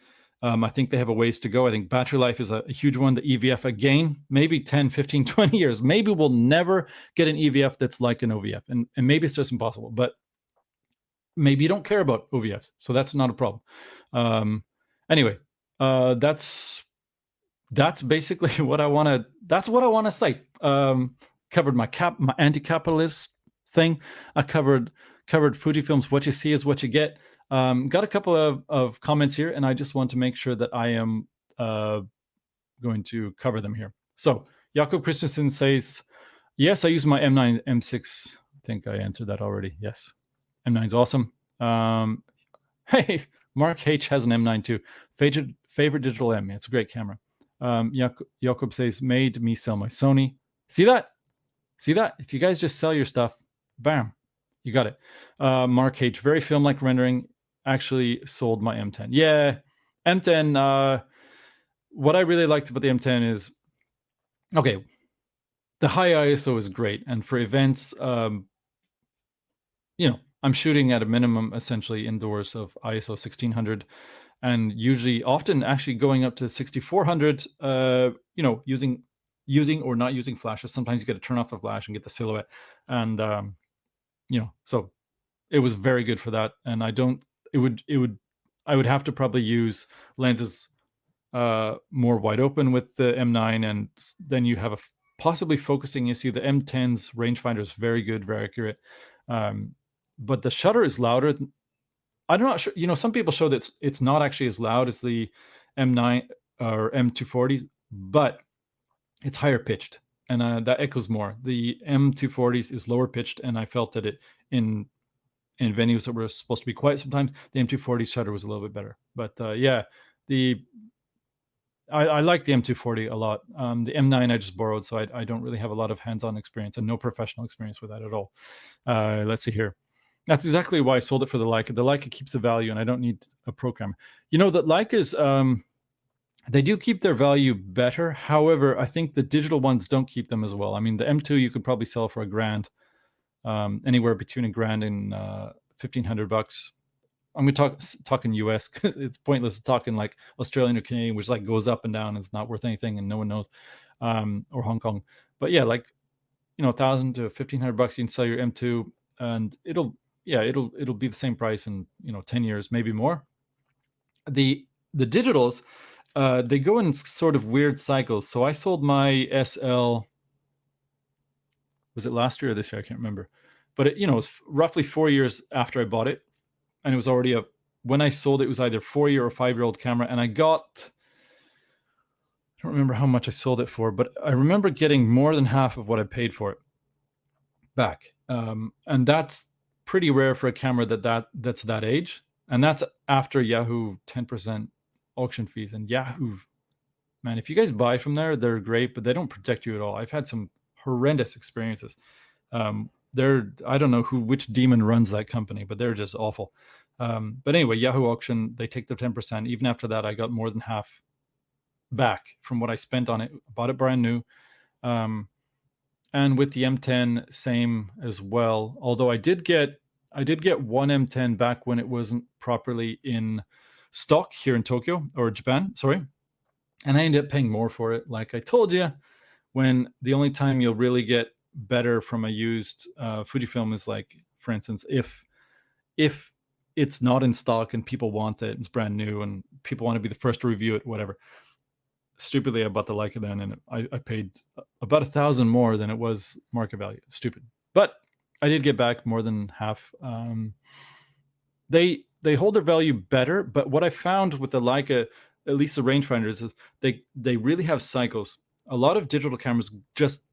I think they have a ways to go. I think battery life is a huge one. The EVF, again, maybe 10, 15, 20 years. Maybe we'll never get an EVF that's like an OVF. And maybe it's just impossible. But maybe you don't care about OVFs, so that's not a problem. Anyway, that's basically what I want to say. Covered my anti-capitalist thing. I covered Fujifilm's "What You See Is What You Get." Got a couple of comments here, and I just want to make sure that I am going to cover them here. So Jakob Christensen says, yes, I use my M9 M6. I think I answered that already. Yes, M9's awesome. Hey, Mark H has an M9 too. Favorite digital M. It's a great camera. Jakob says, made me sell my Sony. See that? If you guys just sell your stuff, bam, you got it. Mark H, very film-like rendering. Actually sold my M10. Yeah, M10. What I really liked about the M10 is, okay, the high ISO is great, and for events, I'm shooting at a minimum, essentially indoors, of ISO 1600, and often actually going up to 6400. Using or not using flashes. Sometimes you got to turn off the flash and get the silhouette, and so it was very good for that. And I would have to probably use lenses more wide open with the M9, and then you have a possibly focusing issue. The M10's rangefinder is very good, very accurate, but the shutter is louder. I'm not sure. Some people show that it's not actually as loud as the M9 or M240, but it's higher pitched. and that echoes more. The M240s is lower pitched, and I felt that it in venues that were supposed to be quiet sometimes, the M240 shutter was a little bit better. But yeah, I like the M240 a lot. The M9 I just borrowed, so I don't really have a lot of hands-on experience and no professional experience with that at all. Let's see here. That's exactly why I sold it for the Leica. The Leica keeps the value, and I don't need a program. You know, that Leicas, they do keep their value better. However, I think the digital ones don't keep them as well. I mean, the M2 you could probably sell for $1,000, anywhere between $1,000 and $1,500. I'm going to talk in US because it's pointless talking like Australian or Canadian, which like goes up and down. It's not worth anything and no one knows, or Hong Kong. But yeah, like, you know, $1,000 to $1,500, you can sell your M2 and it'll be the same price in, 10 years, maybe more. The digitals, they go in sort of weird cycles. So I sold my SL, was it last year or this year? I can't remember. But it, it was roughly 4 years after I bought it. And it was already when I sold it was either 4-year or 5-year-old camera. And I don't remember how much I sold it for, but I remember getting more than half of what I paid for it back. And that's pretty rare for a camera that's that age. And that's after Yahoo 10% auction fees. And Yahoo, man, if you guys buy from there, they're great, but they don't protect you at all. I've had some horrendous experiences. I don't know which demon runs that company, but they're just awful. But anyway, Yahoo auction, they take their 10%. Even after that, I got more than half back from what I spent on it. Bought it brand new. And with the M10, same as well. Although I did get one M10 back when it wasn't properly in stock here in Tokyo or Japan, sorry. And I ended up paying more for it. Like I told you, when the only time you'll really get better from a used Fujifilm is, like, for instance, if it's not in stock and people want it, it's brand new and people want to be the first to review it, whatever. Stupidly, I bought the Leica then, and I paid about $1,000 more than it was market value. Stupid, but I did get back more than half. They hold their value better, but what I found with the Leica, at least the rangefinders, is they really have cycles. A lot of digital cameras just,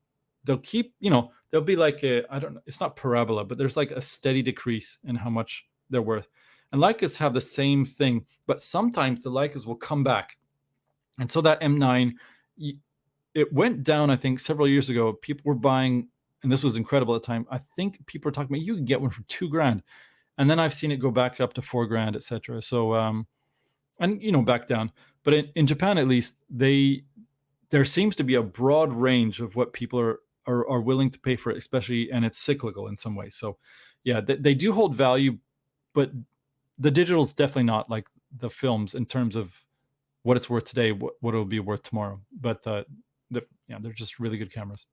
they'll keep, they'll be like I don't know, it's not parabola, but there's like a steady decrease in how much they're worth. And Leicas have the same thing, but sometimes the Leicas will come back. And so that M9, it went down, I think, several years ago. People were buying, and this was incredible at the time. I think people were talking about, you can get one for $2,000. And then I've seen it go back up to $4,000, etc. So, and, back down. But in Japan, at least, there seems to be a broad range of what people are willing to pay for it, especially, and it's cyclical in some ways. So yeah, they do hold value, but the digital's definitely not like the films in terms of what it's worth today, what it'll be worth tomorrow. But they're just really good cameras.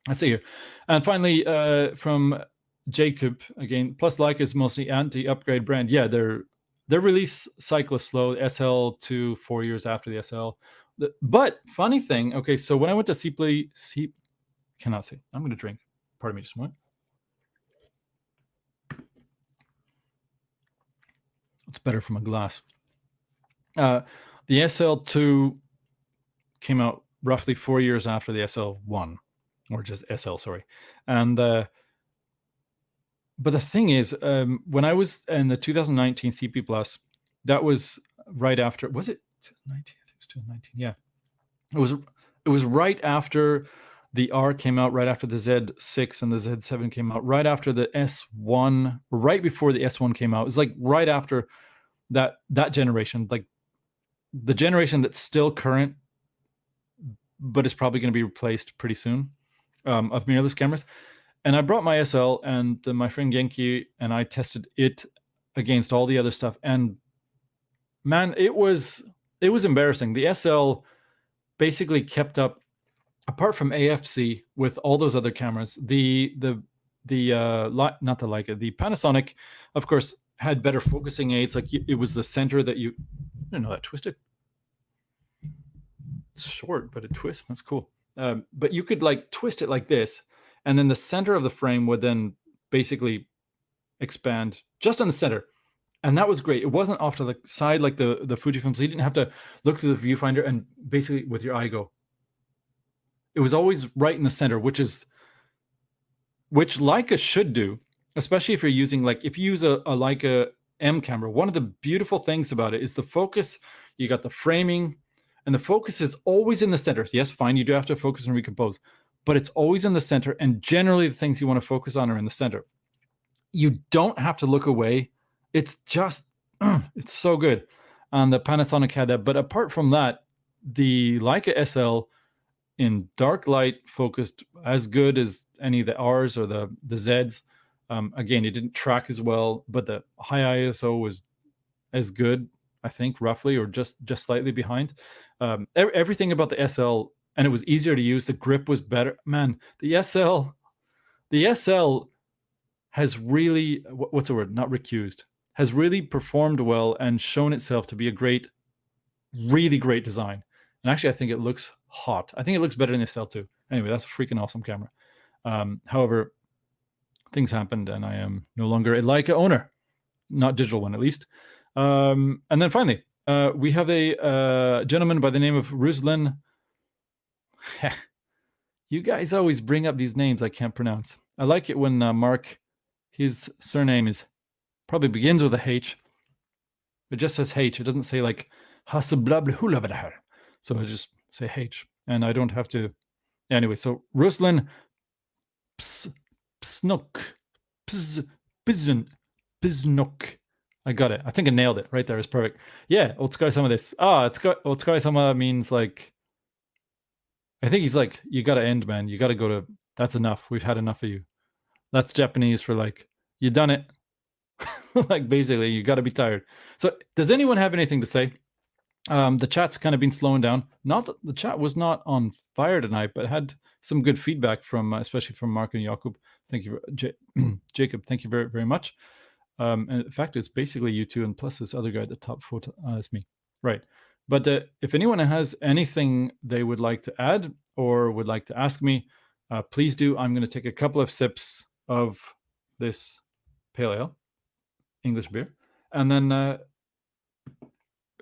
Let's see here. And finally, from Jacob again, plus Leica is mostly anti-upgrade brand. Yeah, their release cycle is slow. SL2 4 years after the SL. But funny thing, okay, so when I went to cannot say. I'm going to drink. Pardon me just a moment. It's better from a glass. The SL2 came out roughly 4 years after the SL1, or just SL, sorry. And but the thing is, when I was in the 2019 CP Plus, that was right after. Was it 2019? I think it was 2019. Yeah, it was right after the R came out, right after the Z6 and the Z7 came out, right after the S1, right before the S1 came out. It was like right after that generation, like the generation that's still current, but is probably going to be replaced pretty soon, of mirrorless cameras. And I brought my SL, and my friend Genki and I tested it against all the other stuff. And man, it was embarrassing. The SL basically kept up, apart from AFC, with all those other cameras. Not the Leica, the Panasonic, of course, had better focusing aids. Like it was the center that I didn't know that twisted. It's short, but it twists. That's cool. But you could like twist it like this, and then the center of the frame would then basically expand just on the center. And that was great. It wasn't off to the side like the Fujifilm, so you didn't have to look through the viewfinder and basically with your eye go. it was always right in the center, which Leica should do, especially if you're using, like, if you use a Leica M camera. One of the beautiful things about it is the focus. You got the framing, and the focus is always in the center. Yes, fine, you do have to focus and recompose, but it's always in the center, and generally the things you want to focus on are in the center. You don't have to look away. It's just, it's so good. And the Panasonic had that. But apart from that, the Leica SL in dark light focused as good as any of the Rs or the Zs. Again, it didn't track as well, but the high ISO was as good, I think, roughly, or just slightly behind. Everything about the SL, and it was easier to use. The grip was better. Man, the SL has really, what's the word? Not recused. Has really performed well and shown itself to be a great, really great design. And actually, I think it looks hot. I think it looks better than the SL too. Anyway, that's a freaking awesome camera. However, things happened, and I am no longer a Leica owner, not digital one at least. And then finally, we have a gentleman by the name of Ruslan. You guys always bring up these names I can't pronounce. I like it when Mark, his surname is probably begins with a H. It just says H. It doesn't say like Hasablablahulabadahar. So I just say H, and I don't have to. Anyway, so Ruslan Psnuk. Piznuk. I got it. I think I nailed it right there. It's perfect. Yeah, Otsukaresama this. Otsukaresama means like, I think he's like, you got to end, man. You got to go to, that's enough. We've had enough of you. That's Japanese for like, you done it. Like, basically, you got to be tired. So does anyone have anything to say? The chat's kind of been slowing down. Not that the chat was not on fire tonight, but had some good feedback from, especially from Mark and Jakub. Thank you, Jacob. Thank you very, very much. And in fact, it's basically you two, and plus this other guy at the top photo. It's me, right? But if anyone has anything they would like to add or would like to ask me, please do. I'm going to take a couple of sips of this pale ale, English beer, and then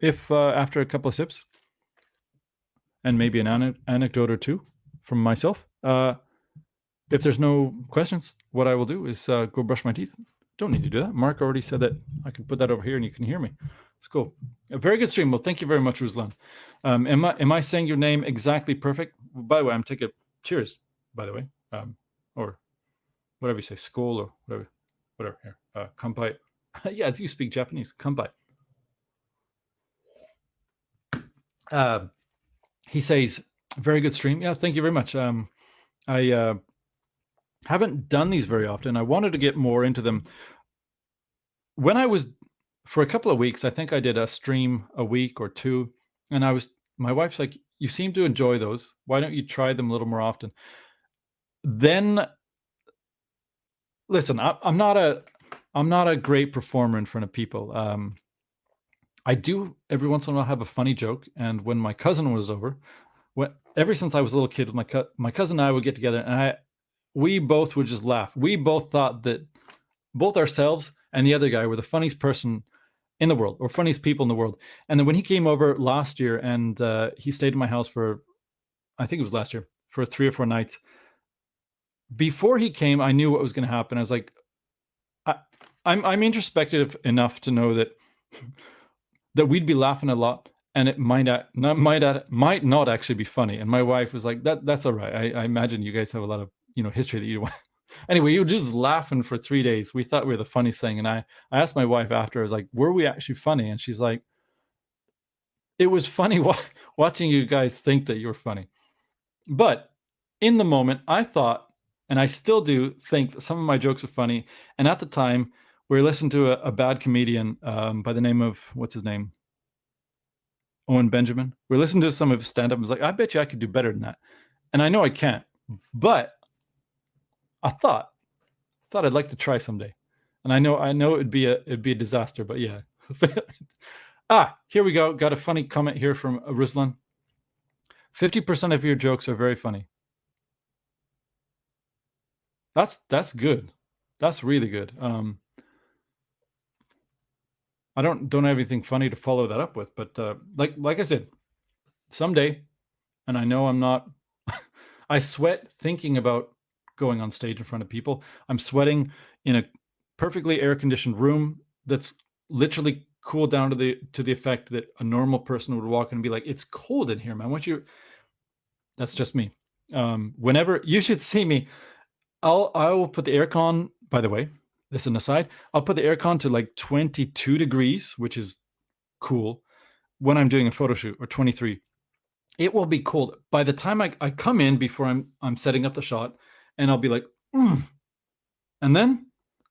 if after a couple of sips and maybe an anecdote or two from myself, if there's no questions, what I will do is go brush my teeth. Don't need to do that. Mark already said that I can put that over here and you can hear me. It's cool. A very good stream. Well, thank you very much, Ruslan. Am I saying your name exactly perfect? By the way, I'm taking cheers, by the way, or whatever you say, skol or whatever. Here, kanpai. Yeah, you speak Japanese. Kanpai. He says, very good stream. Yeah, thank you very much. I haven't done these very often. I wanted to get more into them. When I was, for a couple of weeks, I think I did a stream a week or two, and my wife's like, you seem to enjoy those. Why don't you try them a little more often? Then, listen, I'm not a great performer in front of people. I do every once in a while have a funny joke, and when my cousin was over, ever since I was a little kid, my cousin and I would get together, and we both would just laugh. We both thought that both ourselves and the other guy were the funniest person in the world, or funniest people in the world. And then when he came over last year, and he stayed in my house for, I think it was last year, for 3 or 4 nights. Before he came, I knew what was going to happen. I was like, I'm introspective enough to know that we'd be laughing a lot, and it might not actually be funny. And my wife was like, that's all right. I imagine you guys have a lot of history that you want. Anyway, you were just laughing for 3 days. We thought we were the funniest thing. And I asked my wife after, I was like, were we actually funny? And she's like, it was funny watching you guys think that you were funny. But in the moment, I thought, and I still do think, that some of my jokes are funny. And at the time, we were listening to a bad comedian by the name of, what's his name? Owen Benjamin. We were listening to some of his stand-up. I was like, I bet you I could do better than that. And I know I can't. But I thought I'd like to try someday. And I know it'd be a disaster, but yeah. Here we go. Got a funny comment here from Ruslan. 50% of your jokes are very funny. That's good. That's really good. I don't have anything funny to follow that up with, but like I said, someday, and I know I'm not I sweat thinking about going on stage in front of people. I'm sweating in a perfectly air-conditioned room that's literally cooled down to the effect that a normal person would walk in and be like, "It's cold in here, man. What you?" That's just me. Whenever you should see me, I will put the aircon. By the way, this is an aside. I'll put the aircon to like 22 degrees, which is cool when I'm doing a photo shoot, or 23. It will be cold by the time I come in before I'm setting up the shot, and I'll be like, and then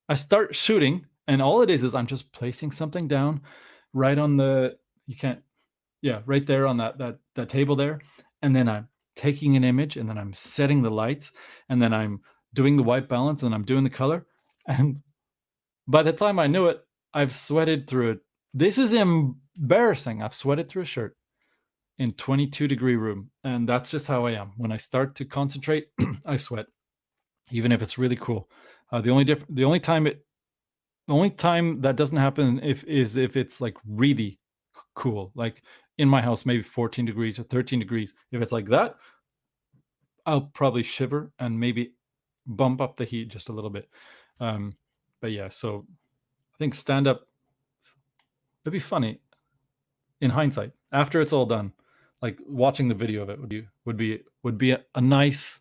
I start shooting, and all it is I'm just placing something down right on the right there on that table there, and then I'm taking an image, and then I'm setting the lights, and then I'm doing the white balance, and I'm doing the color, and by the time I knew it, I've sweated through it. This is embarrassing. I've sweated through a shirt in 22-degree room, and that's just how I am. When I start to concentrate, I sweat, even if it's really cool. The only time that doesn't happen if it's like really cool, like in my house, maybe 14 degrees or 13 degrees. If it's like that, I'll probably shiver and maybe bump up the heat just a little bit. But yeah, so I think stand up, it'd be funny in hindsight after it's all done. Like watching the video of it would be a nice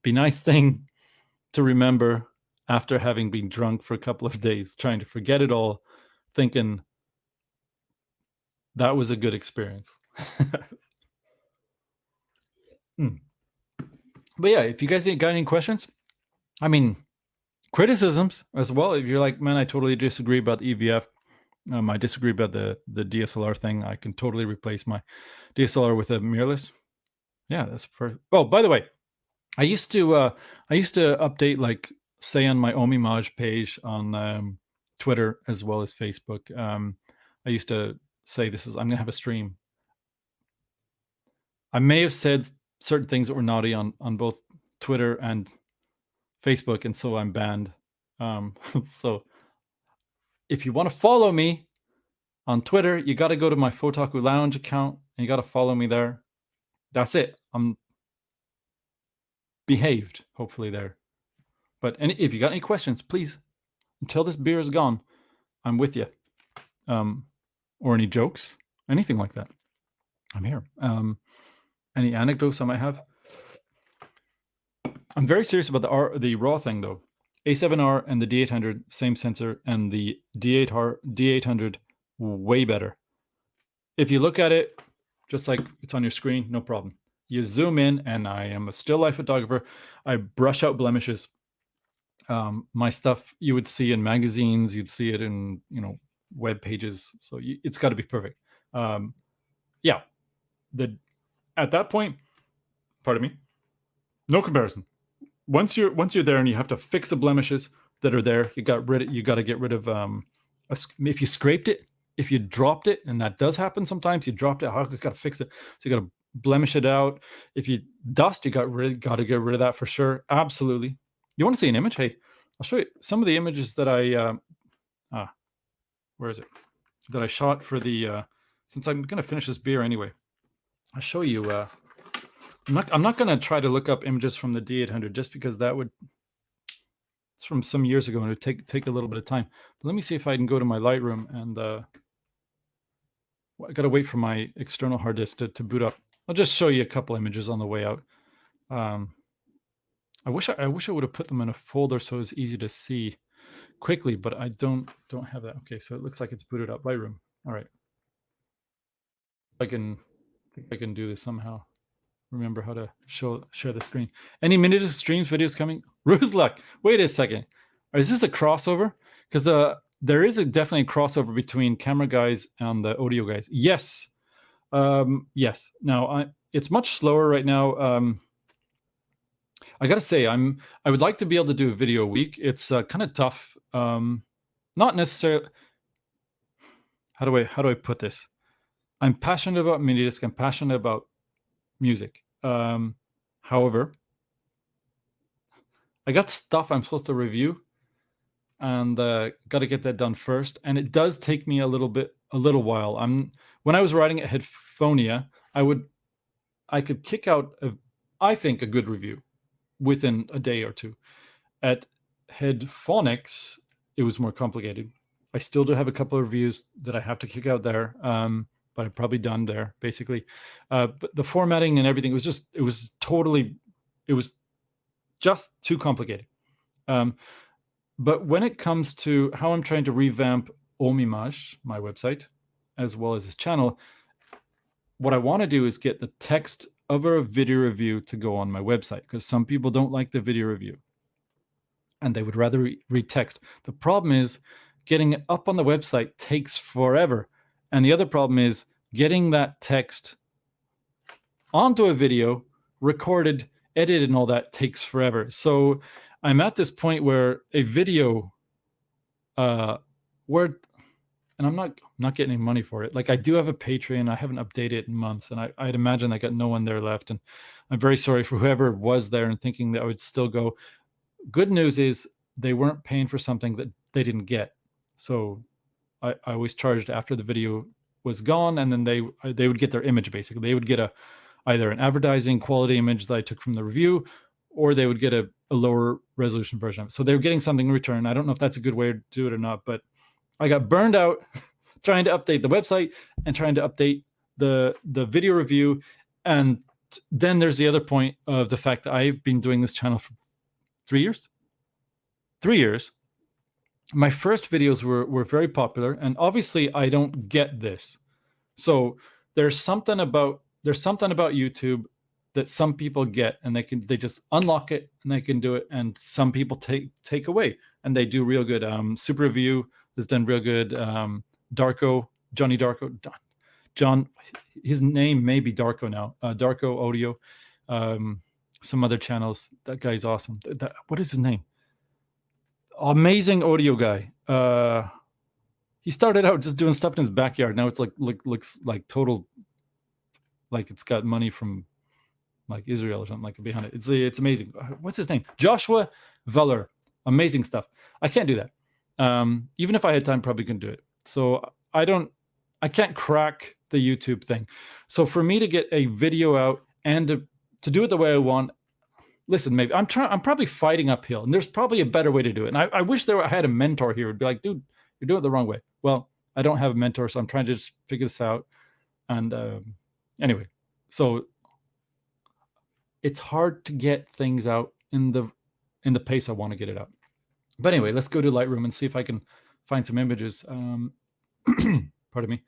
thing to remember after having been drunk for a couple of days, trying to forget it all, thinking that was a good experience. But yeah, if you guys got any questions, I mean, criticisms as well. If you're like, man, I totally disagree about the EVF. I disagree about the DSLR thing. I can totally replace my DSLR with a mirrorless. Yeah, that's perfect. Oh, by the way, I used to update, like, say on my Omimage page on Twitter as well as Facebook. I used to say I'm gonna have a stream. I may have said certain things that were naughty on both Twitter and Facebook, and so I'm banned. So if you want to follow me on Twitter, you got to go to my Fauxtaku Lounge account, and you got to follow me there. That's it. I'm behaved, hopefully, there. But if you got any questions, please, until this beer is gone, I'm with you. Or any jokes, anything like that, I'm here. Any anecdotes I might have? I'm very serious about the RAW thing, though. A7R and the D800, same sensor, and the D800, way better. If you look at it, just like it's on your screen, no problem. You zoom in, and I am a still life photographer. I brush out blemishes. My stuff you would see in magazines, you'd see it in web pages. So it's got to be perfect. Yeah, at that point, pardon me, no comparison. Once you're there and you have to fix the blemishes that are there, you got to get rid of if you scraped it, if you dropped it, and that does happen sometimes. You dropped it, you got to fix it. So you got to blemish it out. If you dust, you got to get rid of that for sure. Absolutely. You want to see an image? Hey, I'll show you some of the images that where is it? That I shot for the since I'm gonna finish this beer anyway. I'll show you. I'm not gonna try to look up images from the D800 just because it's from some years ago and it would take a little bit of time. But let me see if I can go to my Lightroom, and I gotta wait for my external hard disk to boot up. I'll just show you a couple images on the way out. I wish I would have put them in a folder so it's easy to see quickly, but I don't have that. Okay, so it looks like it's booted up. Lightroom. All right. I think I can do this somehow. Remember how to share the screen. Any minute streams videos coming? Rusluck, wait a second. Is this a crossover? Because there is definitely a crossover between camera guys and the audio guys. Yes. Yes. Now it's much slower right now. I gotta say, I would like to be able to do a video a week. It's kind of tough. Not necessarily. How do I put this? I'm passionate about Minidisc. I'm passionate about music. However, I got stuff I'm supposed to review, and got to get that done first. And it does take me a little while. When I was writing at Headphonia, I could kick out I think, a good review within a day or two. At Headphonics, it was more complicated. I still do have a couple of reviews that I have to kick out there, but I'm probably done there, basically. But the formatting and everything was just, it was just too complicated. But when it comes to how I'm trying to revamp Omimage, my website, as well as this channel, what I want to do is get the text of a video review to go on my website, because some people don't like the video review and they would rather read text. The problem is getting it up on the website takes forever. And the other problem is getting that text onto a video, recorded, edited, and all that takes forever. So I'm at this point where a video, and I'm not getting any money for it. Like, I do have a Patreon. I haven't updated it in months, and I'd imagine I got no one there left. And I'm very sorry for whoever was there and thinking that I would still go. Good news is they weren't paying for something that they didn't get. So I always charged after the video was gone, and then they would get their image. Basically, they would get either an advertising quality image that I took from the review, or they would get a lower resolution version of it. So they were getting something in return. I don't know if that's a good way to do it or not, but I got burned out trying to update the website and trying to update the video review. And then there's the other point of the fact that I've been doing this channel for 3 years. 3 years. My first videos were very popular, and obviously I don't get this. So there's something about YouTube that some people get, and they just unlock it and they can do it, and some people take away, and they do real good. Super Review has done real good. Johnny Darko, John, his name may be Darko now. Darko Audio, some other channels. That guy's awesome. What is his name? Amazing audio guy. He started out just doing stuff in his backyard. Now it's looks like total, like it's got money from like Israel or something like behind it. It's amazing. What's his name? Joshua Veller. Amazing stuff. I can't do that. Even if I had time, probably couldn't do it. So I can't crack the YouTube thing. So for me to get a video out and to do it the way I want, listen, maybe I'm probably fighting uphill, and there's probably a better way to do it. And I wish I had a mentor here who'd be like, dude, you're doing it the wrong way. Well, I don't have a mentor, so I'm trying to just figure this out. And anyway, so it's hard to get things out in the pace I want to get it out. But anyway, let's go to Lightroom and see if I can find some images. Pardon me.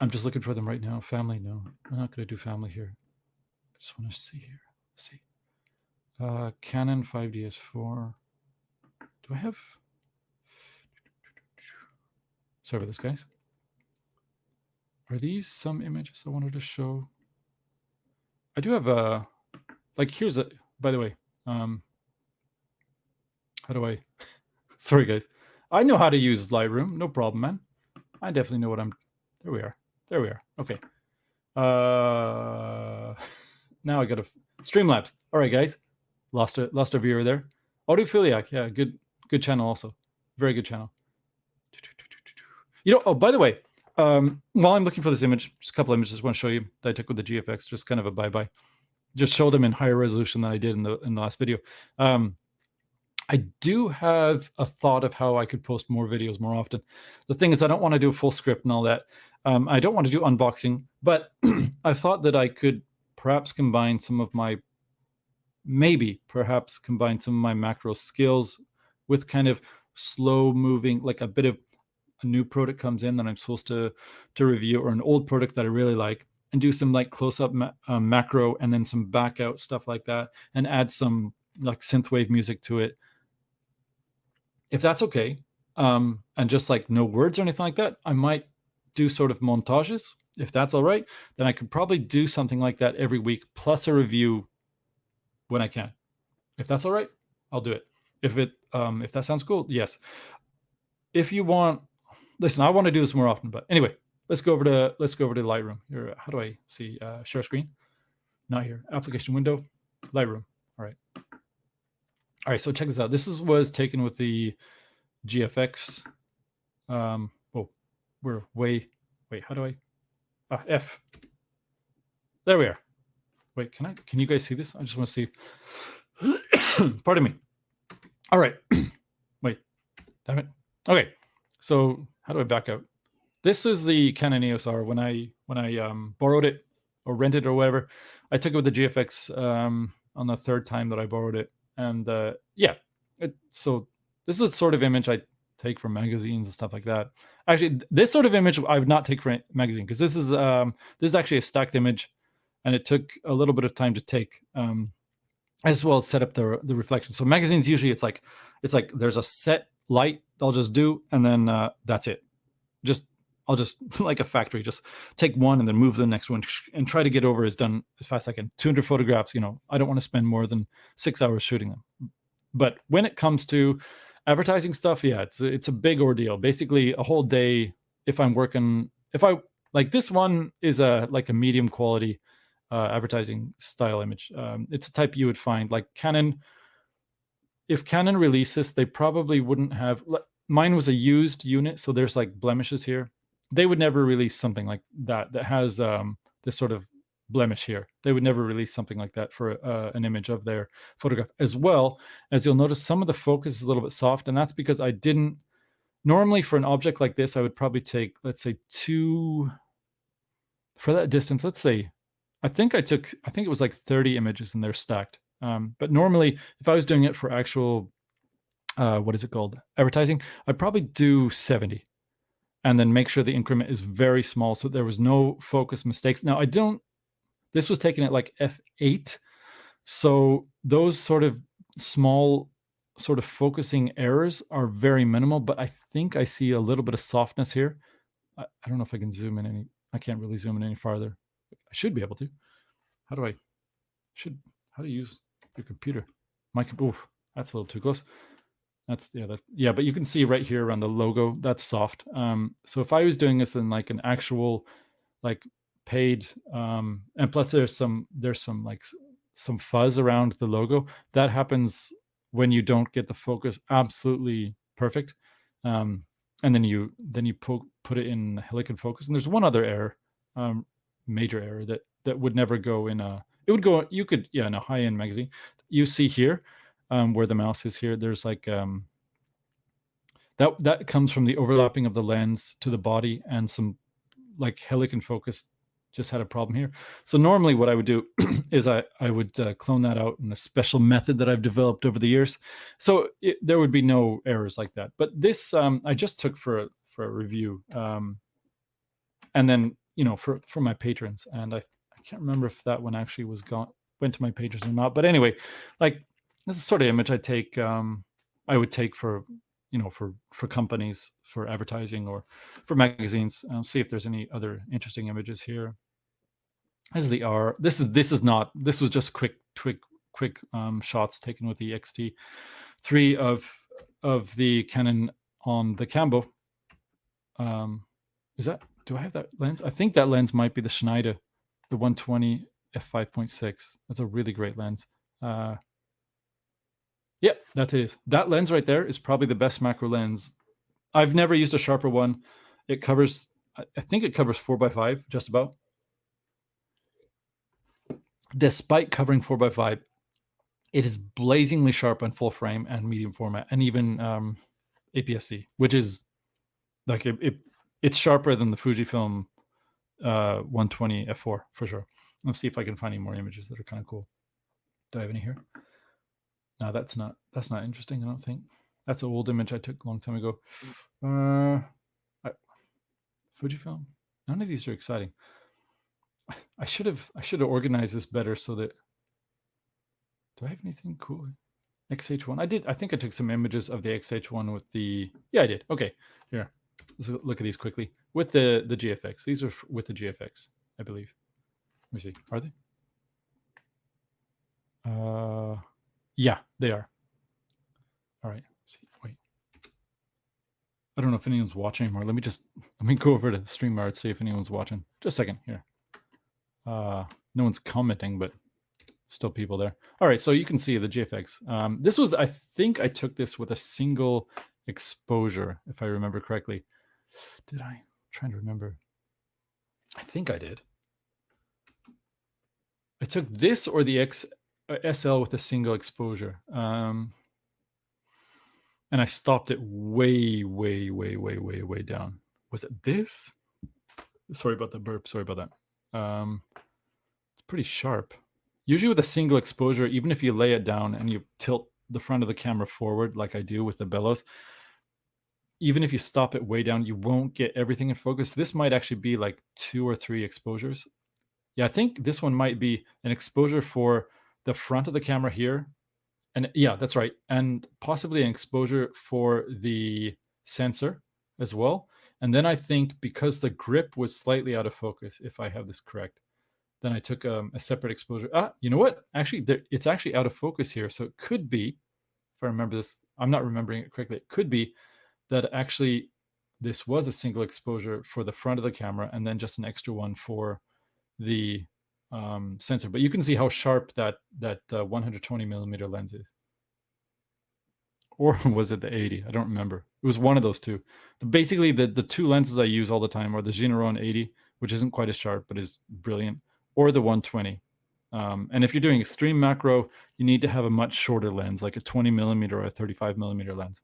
I'm just looking for them right now. Family, no. I'm not going to do family here. I just want to see here. Let's see. Canon 5DS4. Do I have... Sorry about this, guys. Are these some images I wanted to show? I do have a... Like, here's a... By the way, how do I... Sorry, guys. I know how to use Lightroom. No problem, man. I definitely know what I'm... There we are. There we are. Okay. Now I got a Streamlabs. All right, guys. Lost a viewer there. Audiophiliac. Yeah, good channel also. Very good channel. You know, oh, by the way, while I'm looking for this image, just a couple images I want to show you that I took with the GFX, just kind of a bye-bye. Just show them in higher resolution than I did in the last video. I do have a thought of how I could post more videos more often. The thing is, I don't want to do a full script and all that. I don't want to do unboxing, but I thought that I could perhaps combine some of my, macro skills with kind of slow moving, like a bit of a new product comes in that I'm supposed to review, or an old product that I really like, and do some like close-up macro, and then some back out stuff like that, and add some like synthwave music to it. If that's okay, and just like no words or anything like that, I might do sort of montages. If that's all right, then I could probably do something like that every week, plus a review when I can. If that's all right, I'll do it. If that sounds cool, yes. If you want, listen, I want to do this more often, but anyway, let's go over to Lightroom. Here, how do I see share screen? Not here. Application window, Lightroom. All right. All right, so check this out. This was taken with the GFX. Oh, we're way, wait, how do I? F. There we are. Wait, can you guys see this? I just want to see. Pardon me. All right. Wait, damn it. Okay. So how do I back out? This is the Canon EOS R. When I borrowed it or rented it or whatever, I took it with the GFX on the third time that I borrowed it. And yeah, so this is the sort of image I take from magazines and stuff like that. Actually, this sort of image I would not take from a magazine, because this is actually a stacked image, and it took a little bit of time to take, as well as set up the reflection. So magazines, usually it's like there's a set light they'll just do, and then that's it. I'll just like a factory, just take one and then move to the next one and try to get over as done as fast as I can. 200 photographs, I don't want to spend more than 6 hours shooting them. But when it comes to advertising stuff, yeah, it's a big ordeal. Basically a whole day. If I'm working, like this one is a medium quality advertising style image. It's a type you would find like Canon. If Canon releases, they probably wouldn't have. Mine was a used unit, so there's like blemishes here. They would never release something like that has this sort of blemish here. They would never release something like that for an image of their photograph. As well as you'll notice, some of the focus is a little bit soft, and that's because I didn't. Normally for an object like this, I would probably take, let's say, for that distance, let's say, I think it was like 30 images and they're stacked. But normally if I was doing it for actual, what is it called? Advertising, I'd probably do 70 and then make sure the increment is very small so there was no focus mistakes. Now this was taken at like f8. So those sort of small sort of focusing errors are very minimal, but I think I see a little bit of softness here. I don't know if I can zoom in any, I can't really zoom in any farther. I should be able to. How do you use your computer? Oof, that's a little too close. But you can see right here around the logo, that's soft. So if I was doing this in like an actual like paid, and plus there's some like some fuzz around the logo, that happens when you don't get the focus absolutely perfect. And then you put it in helicon focus. And there's one other error, major error that would never go in a, it would go, you could, in a high-end magazine. You see here, where the mouse is here, there's like, that comes from the overlapping of the lens to the body, and some like helicon focus just had a problem here. So normally what I would do is I would clone that out in a special method that I've developed over the years. So there would be no errors like that. But this I just took for a review, and then for my patrons, and I can't remember if that one actually went to my patrons or not. But anyway, like this is the sort of image I would take for for companies, for advertising, or for magazines. See if there's any other interesting images here. This is the R. This was just quick shots taken with the XT3 of the Canon on the Cambo. Do I have that lens? I think that lens might be the Schneider, the 120 f5.6. That's a really great lens. Yeah, that is. That lens right there is probably the best macro lens. I've never used a sharper one. It covers, I think it covers 4x5, just about. Despite covering 4x5, it is blazingly sharp on full frame and medium format, and even APS-C, which is like it's sharper than the Fujifilm 120 f4 for sure. Let's see if I can find any more images that are kind of cool. Do I have any here? No, that's not interesting, I don't think. That's an old image I took a long time ago. Fujifilm. None of these are exciting. I should have organized this better so that. Do I have anything cool? XH1. I think I took some images of the XH1 with the. Yeah, I did. Okay, here. Let's look at these quickly with the GFX. These are with the GFX, I believe. Let me see. Are they? Yeah, they are. All right. Let's see. Wait. I don't know if anyone's watching anymore. Let me go over to StreamYard, see if anyone's watching. Just a second here. No one's commenting, but still people there. All right, so you can see the GFX. This was, I think I took this with a single exposure, if I remember correctly. Did I? I'm trying to remember. I think I did. I took this or the SL with a single exposure. And I stopped it way down. Was it this? Sorry about the burp. Sorry about that. It's pretty sharp. Usually with a single exposure, even if you lay it down and you tilt the front of the camera forward like I do with the bellows, even if you stop it way down, you won't get everything in focus. This might actually be like 2 or 3 exposures. Yeah, I think this one might be an exposure for the front of the camera here. And yeah, that's right. And possibly an exposure for the sensor as well. And then I think because the grip was slightly out of focus, if I have this correct, then I took a separate exposure. You know what? Actually, it's actually out of focus here. So it could be, if I remember this, I'm not remembering it correctly. It could be that actually this was a single exposure for the front of the camera and then just an extra one for the sensor. But you can see how sharp that 120 millimeter lens is. Or was it the 80? I don't remember. It was one of those two. Basically, the two lenses I use all the time are the Generon 80, which isn't quite as sharp but is brilliant, or the 120. And if you're doing extreme macro, you need to have a much shorter lens, like a 20 millimeter or a 35 millimeter lens,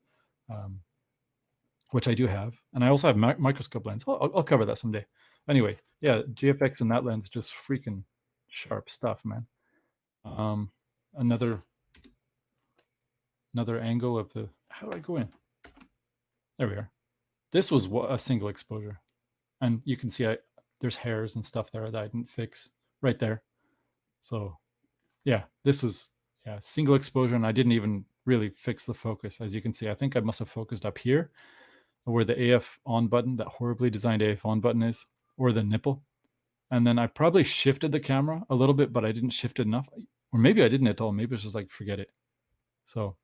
which I do have. And I also have microscope lens. I'll cover that someday. Anyway, yeah, GFX and that lens, just freaking sharp stuff, man. Another angle of the, how do I go in? There we are. This was a single exposure. And you can see there's hairs and stuff there that I didn't fix right there. So yeah, this was single exposure, and I didn't even really fix the focus. As you can see, I think I must have focused up here where the AF on button, that horribly designed AF on button is, or the nipple. And then I probably shifted the camera a little bit, but I didn't shift it enough. Or maybe I didn't at all. Maybe it's just like, forget it. So,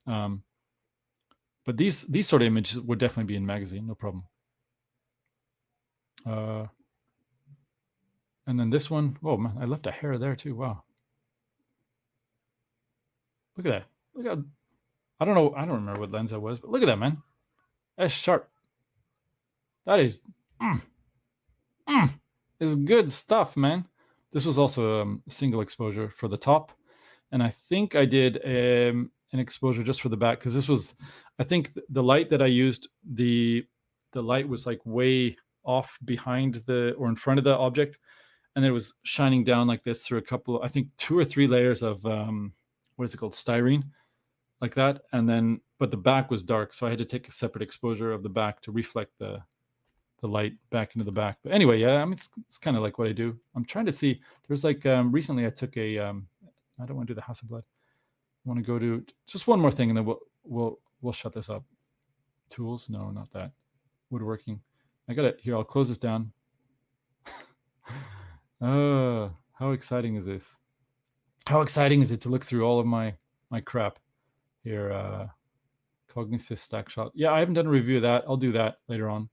but these sort of images would definitely be in magazine, no problem. And then this one, oh man, I left a hair there too. Wow. Look at that. Look how, I don't know. I don't remember what lens that was, but look at that, man. That's sharp. That is, is good stuff, man. This was also a single exposure for the top. And I think I did an exposure just for the back, because this was, I think the light that I used, the light was like way off behind or in front of the object. And it was shining down like this through a couple, I think 2 or 3 layers of, what is it called? Styrene, like that. And then, but the back was dark. So I had to take a separate exposure of the back to reflect the light back into the back. But anyway, yeah, I mean, it's kind of like what I do. I'm trying to see, there's like, recently I took a, I don't want to do the Hasselblad. I want to go to just one more thing, and then we'll shut this up. Tools? No, not that. Woodworking. I got it here. I'll close this down. Oh, how exciting is this? How exciting is it to look through all of my crap here? Cognisys stack shot. Yeah, I haven't done a review of that. I'll do that later on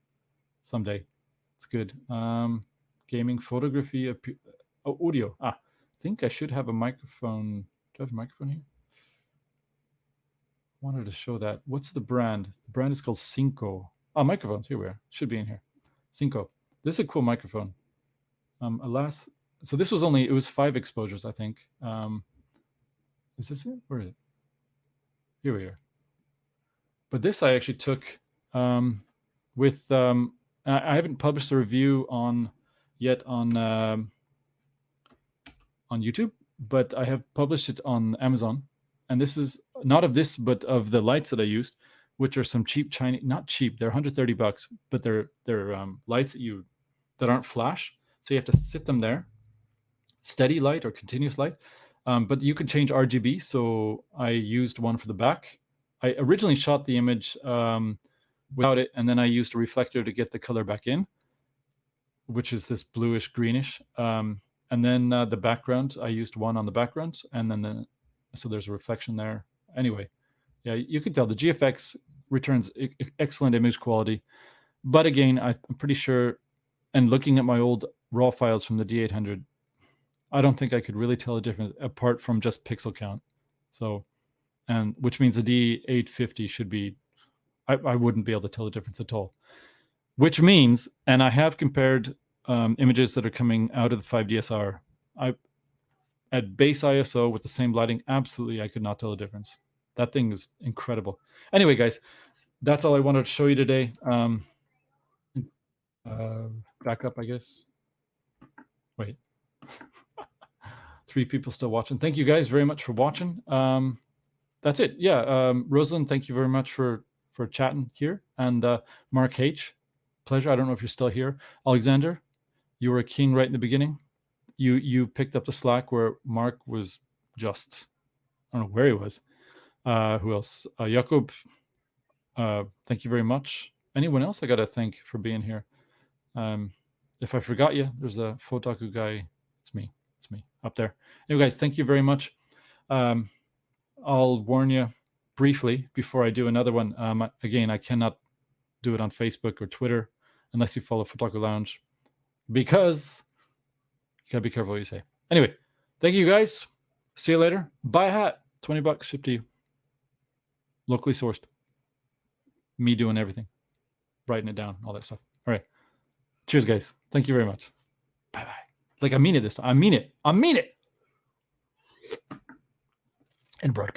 someday. It's good. Gaming, photography, audio. I think I should have a microphone. Do I have a microphone here? I wanted to show that. What's the brand? The brand is called Cinco. Oh, microphones. Here we are. Should be in here. Cinco. This is a cool microphone. Alas, so this was it was 5 exposures, I think. Is this it? Where is it? Here we are. But this I actually took with, I haven't published a review yet on YouTube, but I have published it on Amazon. And this is not of this, but of the lights that I used, which are some cheap Chinese, not cheap, they're $130, but they're lights that aren't flash. So you have to sit them there, steady light or continuous light. But you can change RGB. So I used one for the back. I originally shot the image without it, and then I used a reflector to get the color back in, which is this bluish greenish. And then the background, I used one on the background, and then so there's a reflection there. Anyway, yeah, you can tell the GFX returns excellent image quality. But again, I'm pretty sure, and looking at my old raw files from the D800, I don't think I could really tell the difference apart from just pixel count. So, and which means the D850 should be, I wouldn't be able to tell the difference at all. Which means, and I have compared images that are coming out of the 5DSR. at base ISO with the same lighting, absolutely, I could not tell the difference. That thing is incredible. Anyway, guys, that's all I wanted to show you today. Back up, I guess. Wait. 3 people still watching. Thank you guys very much for watching. That's it. Yeah, Rosalind, thank you very much for chatting here. And Mark H, pleasure. I don't know if you're still here. Alexander, you were a king right in the beginning. You picked up the slack where Mark was just, I don't know where he was. Who else? Jakob, thank you very much. Anyone else I got to thank for being here? If I forgot you, there's the Fauxtaku guy. It's me up there. Anyway, guys, thank you very much. I'll warn you briefly before I do another one. Again, I cannot do it on Facebook or Twitter unless you follow Fauxtaku Lounge, because you gotta be careful what you say. Anyway, thank you guys. See you later. Buy a hat, $20 shipped to you. Locally sourced. Me doing everything, writing it down, all that stuff. All right. Cheers, guys. Thank you very much. Bye-bye. Like, I mean it this time. I mean it. And broadcast.